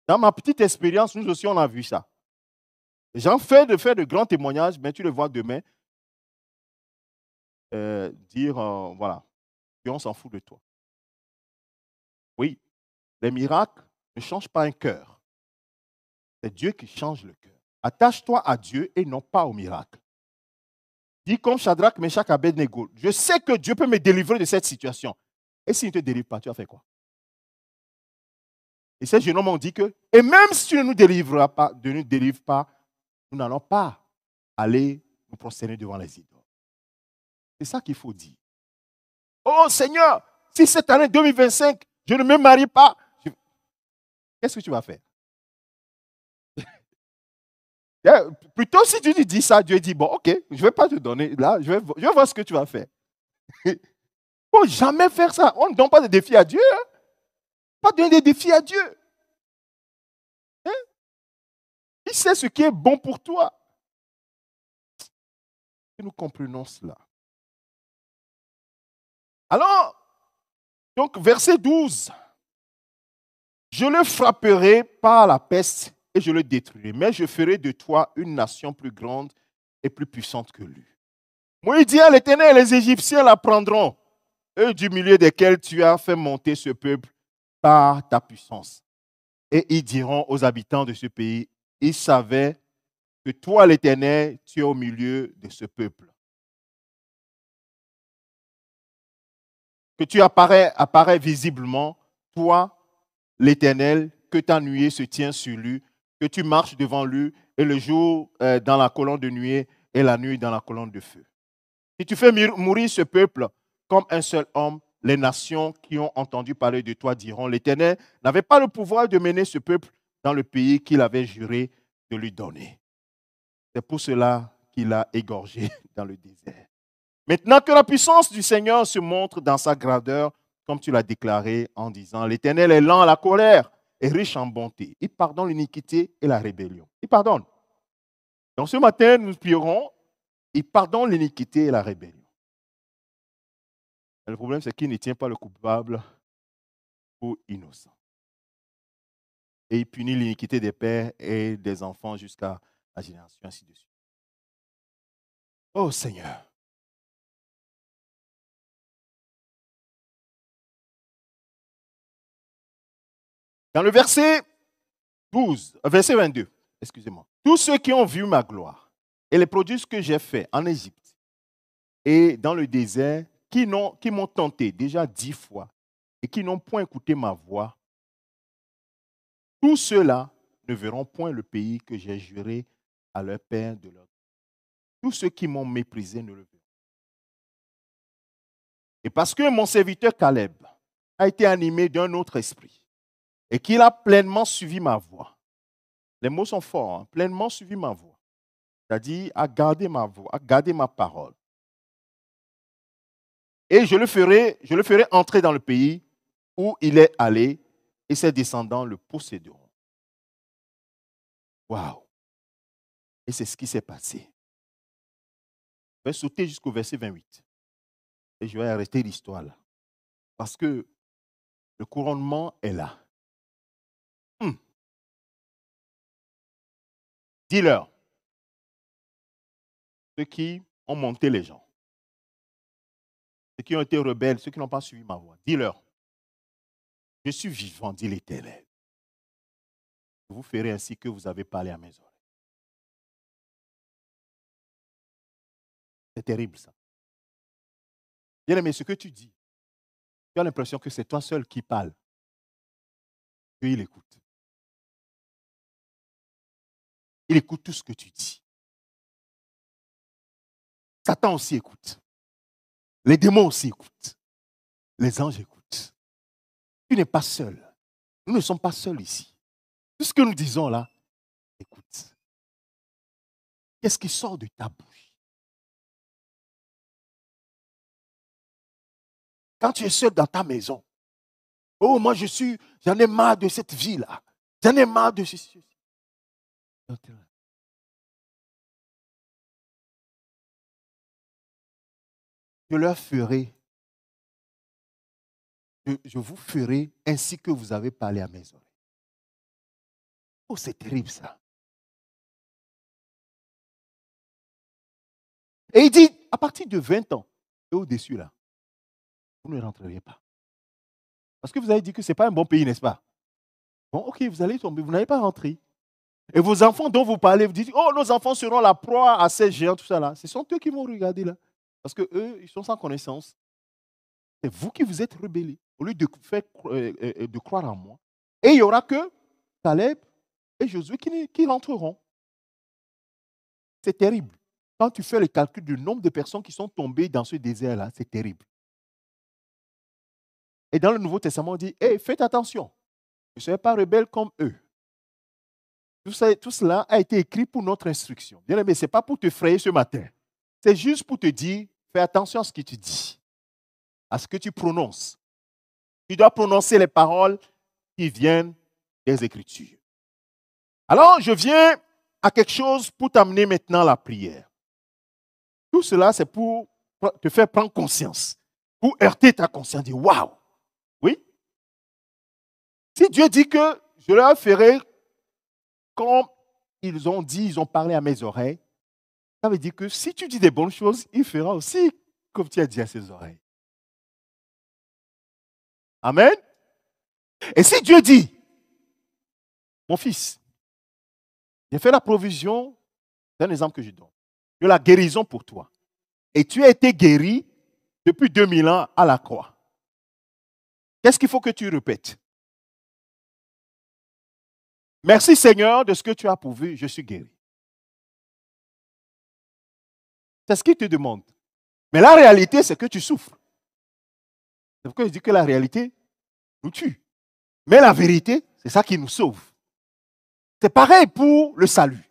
Dans ma petite expérience, nous aussi, on a vu ça. Les gens font de grands témoignages, mais tu le vois demain, voilà, Dieu, on s'en fout de toi. Oui, les miracles ne changent pas un cœur. C'est Dieu qui change le cœur. Attache-toi à Dieu et non pas au miracle. Dis comme Shadrach, Meshach, Abednego, je sais que Dieu peut me délivrer de cette situation. Et s'il ne te délivre pas, tu vas faire quoi? Et ces jeunes hommes ont dit que, et même si tu ne nous délivres pas, nous n'allons pas aller nous prosterner devant les idoles. C'est ça qu'il faut dire. Oh Seigneur, si cette année 2025, je ne me marie pas, qu'est-ce que tu vas faire? Plutôt si tu dis ça, Dieu dit, bon, ok, je ne vais pas te donner, là, je vais voir ce que tu vas faire. Il ne faut jamais faire ça. On ne donne pas de défis à Dieu. Hein? Pas donner des défis à Dieu. Hein? Il sait ce qui est bon pour toi. Que nous comprenons cela. Alors, donc, verset 12. Je le frapperai par la peste et je le détruirai, mais je ferai de toi une nation plus grande et plus puissante que lui. Moïse dit à l'Éternel, les Égyptiens la prendront, eux du milieu desquels tu as fait monter ce peuple par ta puissance. Et ils diront aux habitants de ce pays, ils savaient que toi, l'Éternel, tu es au milieu de ce peuple. Que tu apparais visiblement, toi, l'Éternel, que ta nuée se tient sur lui, que tu marches devant lui, et le jour dans la colonne de nuée, et la nuit dans la colonne de feu. Si tu fais mourir ce peuple comme un seul homme, les nations qui ont entendu parler de toi diront, l'Éternel n'avait pas le pouvoir de mener ce peuple dans le pays qu'il avait juré de lui donner. C'est pour cela qu'il a égorgés dans le désert. Maintenant que la puissance du Seigneur se montre dans sa grandeur, comme tu l'as déclaré en disant, l'Éternel est lent à la colère et riche en bonté. Il pardonne l'iniquité et la rébellion. Il pardonne. Donc ce matin, nous prierons, il pardonne l'iniquité et la rébellion. Et le problème, c'est qu'il ne tient pas le coupable pour innocent. Et il punit l'iniquité des pères et des enfants jusqu'à la génération, ainsi de suite. Oh Seigneur. Dans le verset 22, excusez-moi. Tous ceux qui ont vu ma gloire et les produits que j'ai faits en Égypte et dans le désert, qui m'ont tenté déjà 10 fois et qui n'ont point écouté ma voix, tous ceux-là ne verront point le pays que j'ai juré à leur père de leur. Tous ceux qui m'ont méprisé ne le verront. Et parce que mon serviteur Caleb a été animé d'un autre esprit et qu'il a pleinement suivi ma voix. Les mots sont forts, hein, pleinement suivi ma voix. C'est-à-dire à garder ma voix, à garder ma parole. Et je le ferai entrer dans le pays où il est allé et ses descendants le posséderont. Waouh! Et c'est ce qui s'est passé. Je vais sauter jusqu'au verset 28. Et je vais arrêter l'histoire là. Parce que le couronnement est là. Dis-leur, ceux qui ont monté les gens, ceux qui ont été rebelles, ceux qui n'ont pas suivi ma voix, dis-leur, je suis vivant, dit l'Éternel. Vous ferez ainsi que vous avez parlé à mes oreilles. C'est terrible ça. Bien aimé, ce que tu dis, tu as l'impression que c'est toi seul qui parle. Dieu, il écoute. Il écoute tout ce que tu dis. Satan aussi écoute. Les démons aussi écoutent. Les anges écoutent. Tu n'es pas seul. Nous ne sommes pas seuls ici. Tout ce que nous disons là, écoute. Qu'est-ce qui sort de ta bouche? Quand tu es seul dans ta maison, oh, moi j'en ai marre de cette vie-là. J'en ai marre de ceci. Je leur ferai, je vous ferai ainsi que vous avez parlé à mes oreilles. Oh, c'est terrible ça. Et il dit, à partir de 20 ans, et au-dessus là, vous ne rentreriez pas. Parce que vous avez dit que ce n'est pas un bon pays, n'est-ce pas? Bon, ok, vous allez tomber, vous n'allez pas rentrer. Et vos enfants dont vous parlez, vous dites, oh, nos enfants seront la proie à ces géants, tout ça là. Ce sont eux qui vont regarder là. Parce qu'eux, ils sont sans connaissance. C'est vous qui vous êtes rebellés. Au lieu de croire en moi. Et il n'y aura que Caleb et Josué qui rentreront. C'est terrible. Quand tu fais le calcul du nombre de personnes qui sont tombées dans ce désert-là, c'est terrible. Et dans le Nouveau Testament, on dit, hey, faites attention. Ne soyez pas rebelles comme eux. Tout cela a été écrit pour notre instruction. Bien aimé, ce n'est pas pour te frayer ce matin. C'est juste pour te dire, fais attention à ce que tu dis, à ce que tu prononces. Tu dois prononcer les paroles qui viennent des Écritures. Alors, je viens à quelque chose pour t'amener maintenant à la prière. Tout cela, c'est pour te faire prendre conscience, pour heurter ta conscience, dire waouh! Oui? Si Dieu dit que je leur ferai comme ils ont dit, ils ont parlé à mes oreilles, ça veut dire que si tu dis des bonnes choses, il fera aussi comme tu as dit à ses oreilles. Amen. Et si Dieu dit, mon fils, j'ai fait la provision, c'est un exemple que je donne, de la guérison pour toi. Et tu as été guéri depuis 2000 ans à la croix. Qu'est-ce qu'il faut que tu répètes? Merci Seigneur de ce que tu as pourvu, je suis guéri. C'est ce qu'il te demande. Mais la réalité, c'est que tu souffres. C'est pourquoi je dis que la réalité nous tue. Mais la vérité, c'est ça qui nous sauve. C'est pareil pour le salut.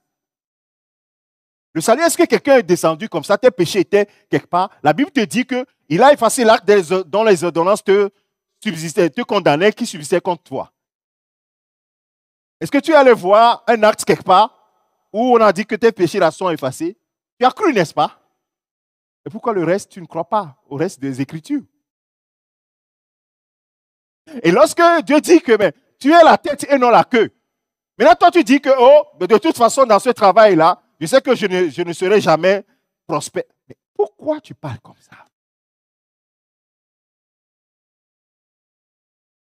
Le salut, est-ce que quelqu'un est descendu comme ça, tes péchés étaient quelque part? La Bible te dit qu'il a effacé l'acte dont les ordonnances te condamnaient, qui subsistaient contre toi. Est-ce que tu es allé voir un acte quelque part où on a dit que tes péchés là sont effacés? Tu as cru, n'est-ce pas? Et pourquoi le reste, tu ne crois pas au reste des Écritures? Et lorsque Dieu dit que tu es la tête et non la queue, maintenant toi tu dis que de toute façon dans ce travail-là, je sais que je ne serai jamais prospère. Mais pourquoi tu parles comme ça?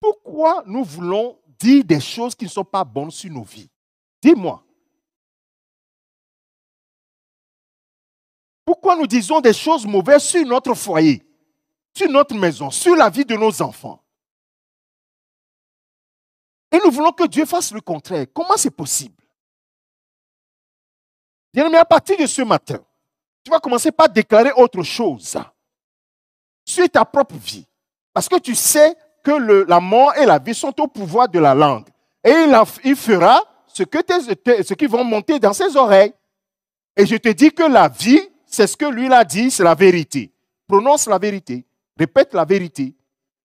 Pourquoi nous voulons dire des choses qui ne sont pas bonnes sur nos vies? Dis-moi. Pourquoi nous disons des choses mauvaises sur notre foyer, sur notre maison, sur la vie de nos enfants? Et nous voulons que Dieu fasse le contraire. Comment c'est possible? Bien-aimé, à partir de ce matin, tu vas commencer par déclarer autre chose sur ta propre vie. Parce que tu sais que la mort et la vie sont au pouvoir de la langue. Et il fera ce qui vont monter dans ses oreilles. Et je te dis que la vie, c'est ce que lui l'a dit, c'est la vérité. Prononce la vérité. Répète la vérité.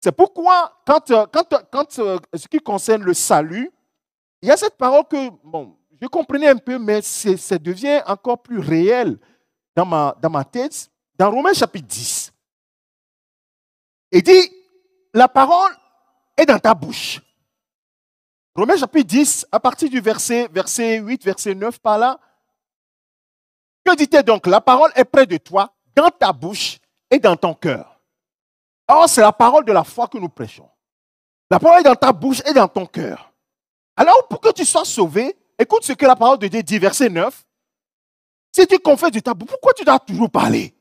C'est pourquoi, quand ce qui concerne le salut, il y a cette parole que, bon, je comprenais un peu, mais ça devient encore plus réel dans ma tête. Dans Romains chapitre 10, il dit, la parole est dans ta bouche. Romains chapitre 10, à partir du verset 8, verset 9, par là. Que dit-elle donc? La parole est près de toi, dans ta bouche et dans ton cœur. Or, c'est la parole de la foi que nous prêchons. La parole est dans ta bouche et dans ton cœur. Alors, pour que tu sois sauvé, écoute ce que la parole de Dieu dit, verset 9. Si tu confesses de ta bouche, pourquoi tu dois toujours parler?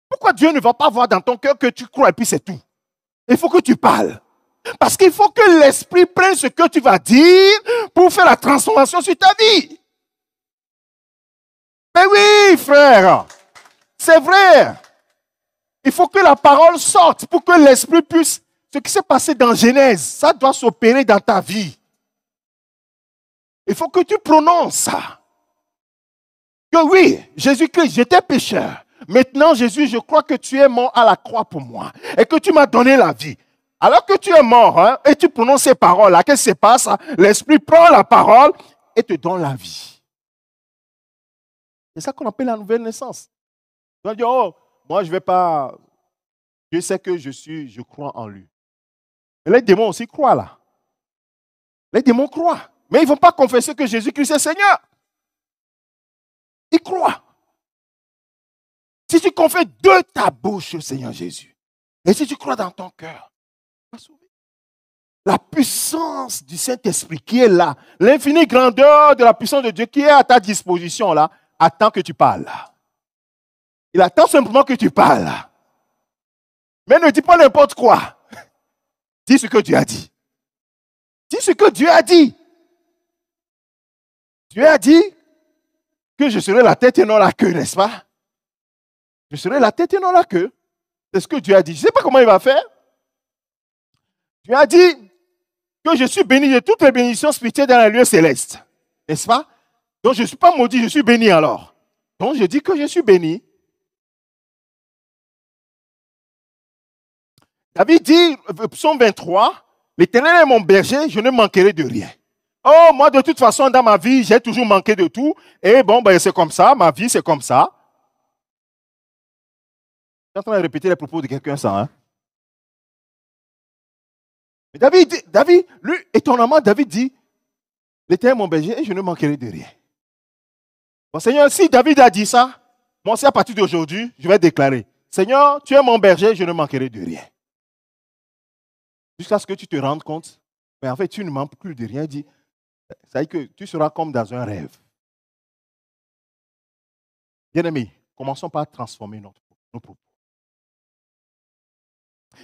Pourquoi Dieu ne va pas voir dans ton cœur que tu crois et puis c'est tout? Il faut que tu parles. Parce qu'il faut que l'Esprit prenne ce que tu vas dire pour faire la transformation sur ta vie. Mais oui, frère, c'est vrai. Il faut que la parole sorte pour que l'Esprit puisse... Ce qui s'est passé dans Genèse, ça doit s'opérer dans ta vie. Il faut que tu prononces ça. Que oui, Jésus-Christ, j'étais pécheur. Maintenant, Jésus, je crois que tu es mort à la croix pour moi et que tu m'as donné la vie. Alors que tu es mort et tu prononces ces paroles-là, qu'est-ce qui se passe? L'Esprit prend la parole et te donne la vie. C'est ça qu'on appelle la nouvelle naissance. Tu vas dire, oh, moi je ne vais pas... Je sais que je crois en lui. Mais les démons aussi croient là. Les démons croient. Mais ils ne vont pas confesser que Jésus-Christ est Seigneur. Ils croient. Si tu confesses de ta bouche au Seigneur Jésus, et si tu crois dans ton cœur, tu vas sauver. La puissance du Saint-Esprit qui est là, l'infinie grandeur de la puissance de Dieu qui est à ta disposition là, attend que tu parles. Il attend simplement que tu parles. Mais ne dis pas n'importe quoi. Dis ce que Dieu a dit. Dis ce que Dieu a dit. Dieu a dit que je serai la tête et non la queue, n'est-ce pas? Je serai la tête et non la queue. C'est ce que Dieu a dit. Je ne sais pas comment il va faire. Dieu a dit que je suis béni de toutes les bénédictions spirituelles dans les lieux célestes. N'est-ce pas? Donc je ne suis pas maudit, je suis béni alors. Donc je dis que je suis béni. David dit, psaume 23, l'Éternel est mon berger, je ne manquerai de rien. Oh, moi de toute façon dans ma vie, j'ai toujours manqué de tout. Et bon, ben, c'est comme ça, ma vie c'est comme ça. Je suis en train de répéter les propos de quelqu'un ça. Hein? Mais David, lui, étonnamment, David dit, l'Éternel est mon berger et je ne manquerai de rien. Bon, Seigneur, si David a dit ça, moi aussi à partir d'aujourd'hui, je vais déclarer, Seigneur, tu es mon berger, je ne manquerai de rien. Jusqu'à ce que tu te rendes compte, mais en fait, tu ne manques plus de rien. Dit, ça veut dire que tu seras comme dans un rêve. Bien-aimés, commençons par transformer nos propos.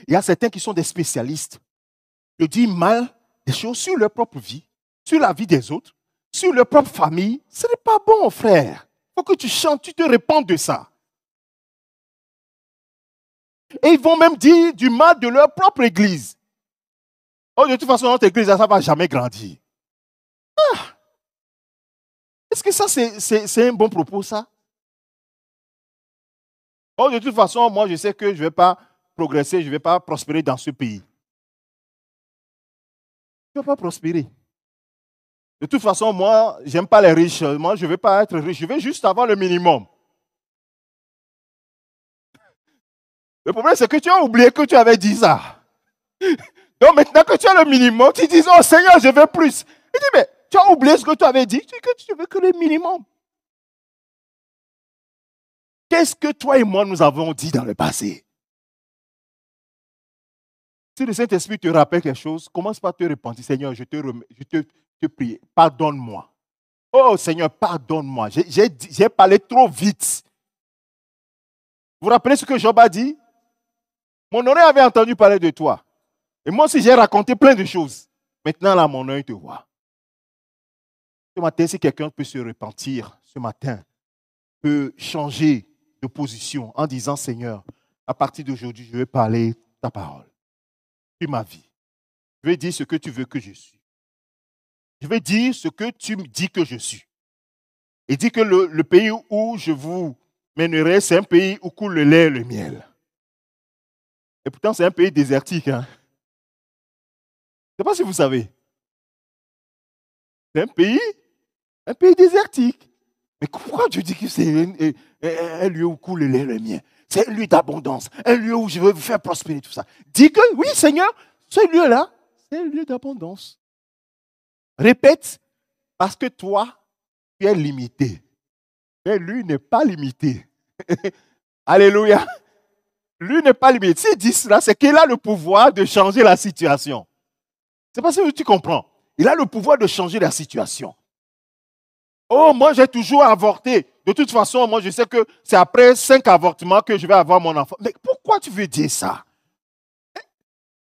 Il y a certains qui sont des spécialistes, qui disent mal des choses sur leur propre vie, sur la vie des autres, sur leur propre famille. Ce n'est pas bon, frère. Il faut que tu chantes, tu te répandes de ça. Et ils vont même dire du mal de leur propre église. Oh, de toute façon, notre église, ça ne va jamais grandir. Ah! Est-ce que ça, c'est un bon propos, ça? Oh, de toute façon, moi, je sais que je ne vais pas progresser, je ne vais pas prospérer dans ce pays. Tu ne vas pas prospérer. De toute façon, moi, je n'aime pas les riches. Moi, je ne veux pas être riche. Je veux juste avoir le minimum. Le problème, c'est que tu as oublié que tu avais dit ça. Donc, maintenant que tu as le minimum, tu dis, oh Seigneur, je veux plus. Il dit, mais tu as oublié ce que tu avais dit. Tu dis que tu veux que le minimum. Qu'est-ce que toi et moi, nous avons dit dans le passé? Si le Saint-Esprit te rappelle quelque chose, commence par te repentir. Seigneur, je te prie, pardonne-moi. Oh Seigneur, pardonne-moi. J'ai parlé trop vite. Vous vous rappelez ce que Job a dit? Mon oreille avait entendu parler de toi. Et moi aussi, j'ai raconté plein de choses. Maintenant, là, mon œil te voit. Ce matin, si quelqu'un peut se repentir, ce matin, peut changer de position en disant, Seigneur, à partir d'aujourd'hui, je vais parler ta parole. Puis ma vie. Je vais dire ce que tu veux que je suis. Je vais dire ce que tu me dis que je suis. Et dis que le pays où je vous mènerai, c'est un pays où coule le lait et le miel. Et pourtant, c'est un pays désertique. Hein? Je ne sais pas si vous savez. C'est un pays désertique. Mais pourquoi Dieu dit que c'est un lieu où coule le lait et le miel? C'est un lieu d'abondance, un lieu où je veux vous faire prospérer, tout ça. Dis que, oui Seigneur, ce lieu-là, c'est un lieu d'abondance. Répète, parce que toi, tu es limité. Mais lui n'est pas limité. Alléluia. Lui n'est pas limité. S'il dit cela, c'est qu'il a le pouvoir de changer la situation. C'est pas ce que tu comprends. Il a le pouvoir de changer la situation. Oh, moi, j'ai toujours avorté. De toute façon, moi, je sais que c'est après 5 avortements que je vais avoir mon enfant. Mais pourquoi tu veux dire ça?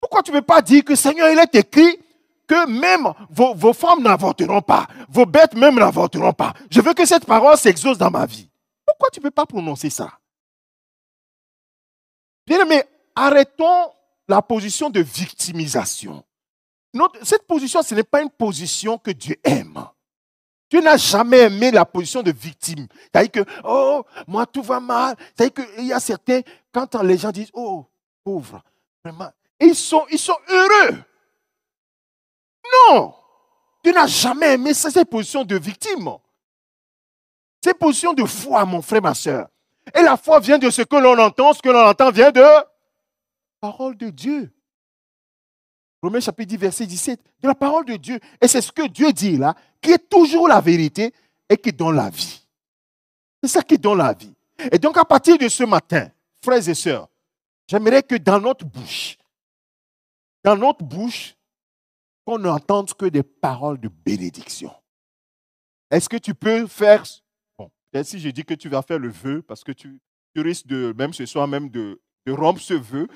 Pourquoi tu ne veux pas dire que, Seigneur, il est écrit que même vos femmes n'avorteront pas, vos bêtes même n'avorteront pas. Je veux que cette parole s'exauce dans ma vie. Pourquoi tu ne peux pas prononcer ça? Bien aimé, arrêtons la position de victimisation. Cette position, ce n'est pas une position que Dieu aime. Dieu n'a jamais aimé la position de victime. C'est-à-dire que, oh, moi tout va mal. C'est-à-dire qu'il y a certains, quand les gens disent, oh, pauvre, vraiment, ils sont heureux. Non, Dieu n'a jamais aimé cette position de victime. Cette position de foi, mon frère, ma soeur. Et la foi vient de ce que l'on entend, ce que l'on entend vient de la parole de Dieu. Romains chapitre 10, verset 17, de la parole de Dieu. Et c'est ce que Dieu dit là, qui est toujours la vérité et qui donne la vie. C'est ça qui donne la vie. Et donc à partir de ce matin, frères et sœurs, j'aimerais que dans notre bouche, qu'on n'entende que des paroles de bénédiction. Est-ce que tu peux faire, bon, peut-être si je dis que tu vas faire le vœu, parce que tu risques de, même ce soir même, de rompre ce vœu,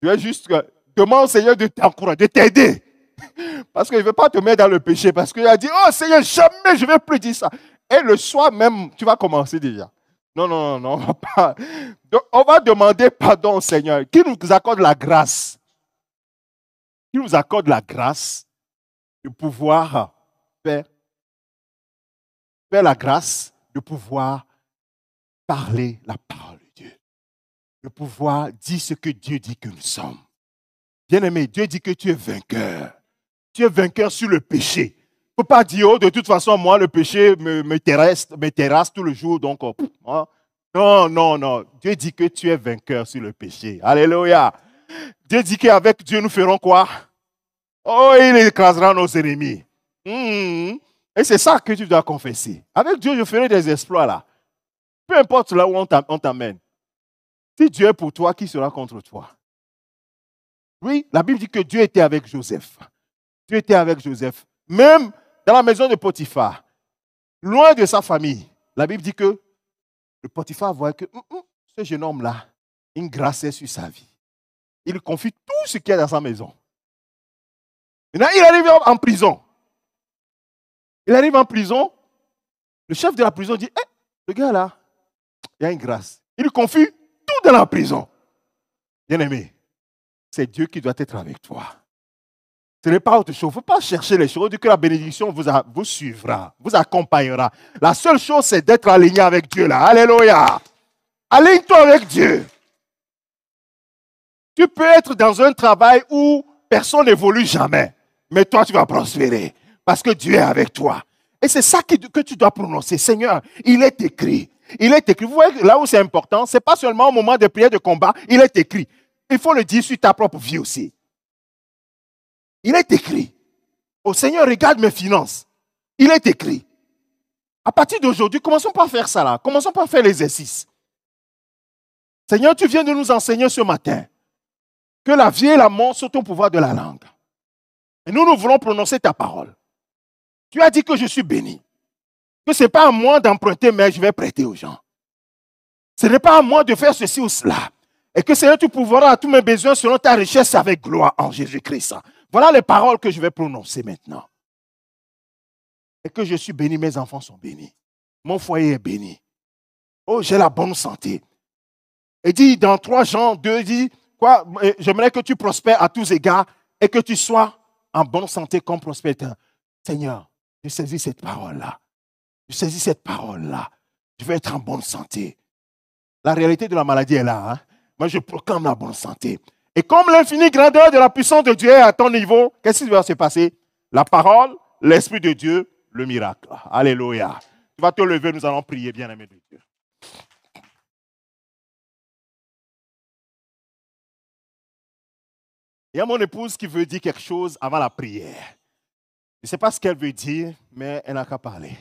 tu vas juste demander au Seigneur de t'encourager, de t'aider. Parce que je ne veux pas te mettre dans le péché, parce qu'il a dit, oh Seigneur, jamais je ne vais plus dire ça. Et le soir même, tu vas commencer déjà. Non, on va pas. Donc, on va demander pardon au Seigneur, qui nous accorde la grâce. Qui nous accorde la grâce de pouvoir faire la grâce de pouvoir parler la parole de Dieu. De pouvoir dire ce que Dieu dit que nous sommes. Bien-aimé, Dieu dit que tu es vainqueur. Tu es vainqueur sur le péché. Il ne faut pas dire, oh, de toute façon, moi, le péché me terrasse tout le jour. Donc, oh, non. Dieu dit que tu es vainqueur sur le péché. Alléluia. Dieu dit qu'avec Dieu, nous ferons quoi? Oh, il écrasera nos ennemis. Et c'est ça que tu dois confesser. Avec Dieu, je ferai des exploits là. Peu importe là où on t'amène. Si Dieu est pour toi, qui sera contre toi? Oui, la Bible dit que Dieu était avec Joseph. Dieu était avec Joseph. Même dans la maison de Potiphar, loin de sa famille, la Bible dit que le Potiphar voit que ce jeune homme-là, une grâce est sur sa vie. Il confie tout ce qu'il y a dans sa maison. Maintenant, il arrive en prison. Il arrive en prison. Le chef de la prison dit, le gars là, il y a une grâce. Il confie tout dans la prison. Bien-aimé, c'est Dieu qui doit être avec toi. Ce n'est pas autre chose. Il ne faut pas chercher les choses. Que la bénédiction vous suivra, vous accompagnera. La seule chose, c'est d'être aligné avec Dieu là. Alléluia. Aligne-toi avec Dieu. Tu peux être dans un travail où personne n'évolue jamais. Mais toi, tu vas prospérer. Parce que Dieu est avec toi. Et c'est ça que tu dois prononcer. Seigneur, il est écrit. Il est écrit. Vous voyez, là où c'est important, ce n'est pas seulement au moment de prière de combat. Il est écrit. Il faut le dire sur ta propre vie aussi. Il est écrit. Oh Seigneur, regarde mes finances. Il est écrit. À partir d'aujourd'hui, commençons par faire ça là. Commençons par faire l'exercice. Seigneur, tu viens de nous enseigner ce matin que la vie et la mort sont au pouvoir de la langue. Et nous voulons prononcer ta parole. Tu as dit que je suis béni. Que ce n'est pas à moi d'emprunter, mais je vais prêter aux gens. Ce n'est pas à moi de faire ceci ou cela. Et que Seigneur, tu pourvoiras à tous mes besoins selon ta richesse avec gloire en Jésus-Christ. Voilà les paroles que je vais prononcer maintenant. Et que je suis béni, mes enfants sont bénis. Mon foyer est béni. Oh, j'ai la bonne santé. Et dit dans 3 Jean 2, dit, quoi, j'aimerais que tu prospères à tous égards et que tu sois en bonne santé comme prospère. Seigneur, je saisis cette parole-là. Je saisis cette parole-là. Je vais être en bonne santé. La réalité de la maladie est là. Hein? Moi, je proclame la bonne santé. Et comme l'infinie grandeur de la puissance de Dieu est à ton niveau, qu'est-ce qui va se passer? La parole, l'Esprit de Dieu, le miracle. Alléluia. Tu vas te lever, nous allons prier, bien-aimé de Dieu. Il y a mon épouse qui veut dire quelque chose avant la prière. Je ne sais pas ce qu'elle veut dire, mais elle n'a qu'à parler.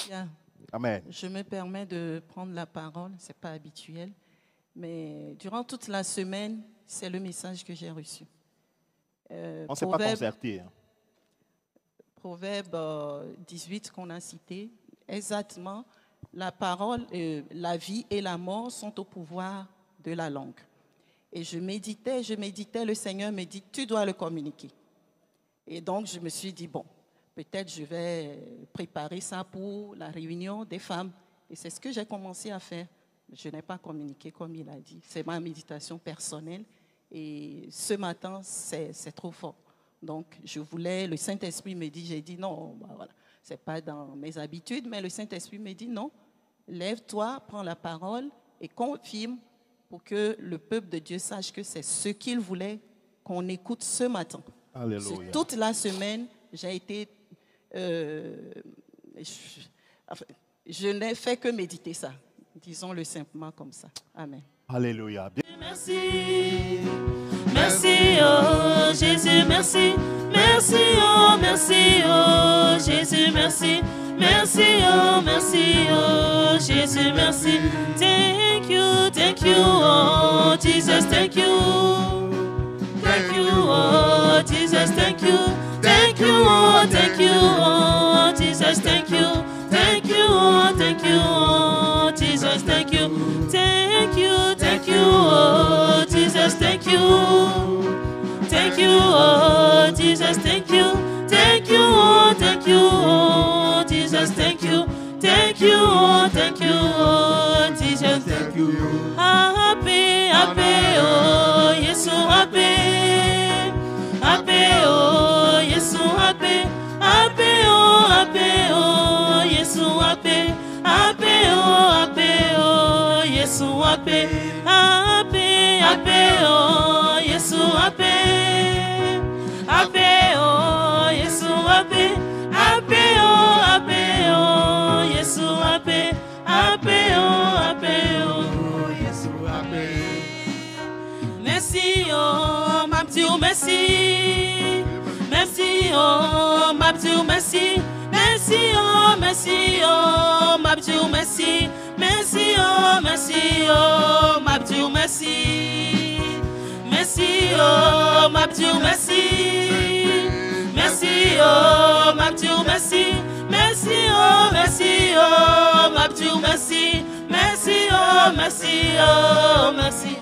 Bien. Amen. Je me permets de prendre la parole, ce n'est pas habituel, mais durant toute la semaine, c'est le message que j'ai reçu. On ne s'est pas concerté. Hein. Proverbe 18 qu'on a cité, exactement, la parole, la vie et la mort sont au pouvoir de la langue. Et je méditais, le Seigneur me dit, tu dois le communiquer. Et donc, je me suis dit, bon, peut-être je vais préparer ça pour la réunion des femmes. Et c'est ce que j'ai commencé à faire. Je n'ai pas communiqué comme il a dit. C'est ma méditation personnelle. Et ce matin, c'est trop fort. Donc, je voulais, le Saint-Esprit me dit, j'ai dit non, bah voilà, ce n'est pas dans mes habitudes, mais le Saint-Esprit me dit non, lève-toi, prends la parole et confirme pour que le peuple de Dieu sache que c'est ce qu'il voulait qu'on écoute ce matin. Alléluia. Toute la semaine, j'ai été... je n'ai fait que méditer ça. Disons-le simplement comme ça. Amen. Alléluia. Merci, merci, oh Jésus, merci. Merci, oh, merci, oh Jésus, merci. Merci, oh, Jésus, merci. Thank you, oh Jesus, thank you. Thank you, oh Jesus, thank you. Thank you, oh, Jesus, thank you. Thank you, oh, Jesus, thank you. Thank you, oh, Jesus, thank you. Thank you, oh, Jesus, thank you. Thank you, oh, Jesus, thank you. Thank you, oh, Jesus, thank you. Happy, happy, oh, yes, oh, happy. Happy, oh, yes, oh, happy. Happy, oh, yes, oh, happy. Happy, oh, yes, oh, happy. Happy, happy, oh, yes, oh, happy. Happy, oh, yes, oh, happy. Happy, oh, yes, oh, happy. Happy, oh, yes, oh, happy. Merci, oh, ma petite, merci. Merci, oh, ma petite, merci. Merci, oh, merci, oh, ma petite, merci. Merci, oh, ma petite, merci. Merci, oh, ma petite, merci. Merci, oh, ma petite, merci. Merci, oh, ma petite, merci. Merci, oh, merci, merci.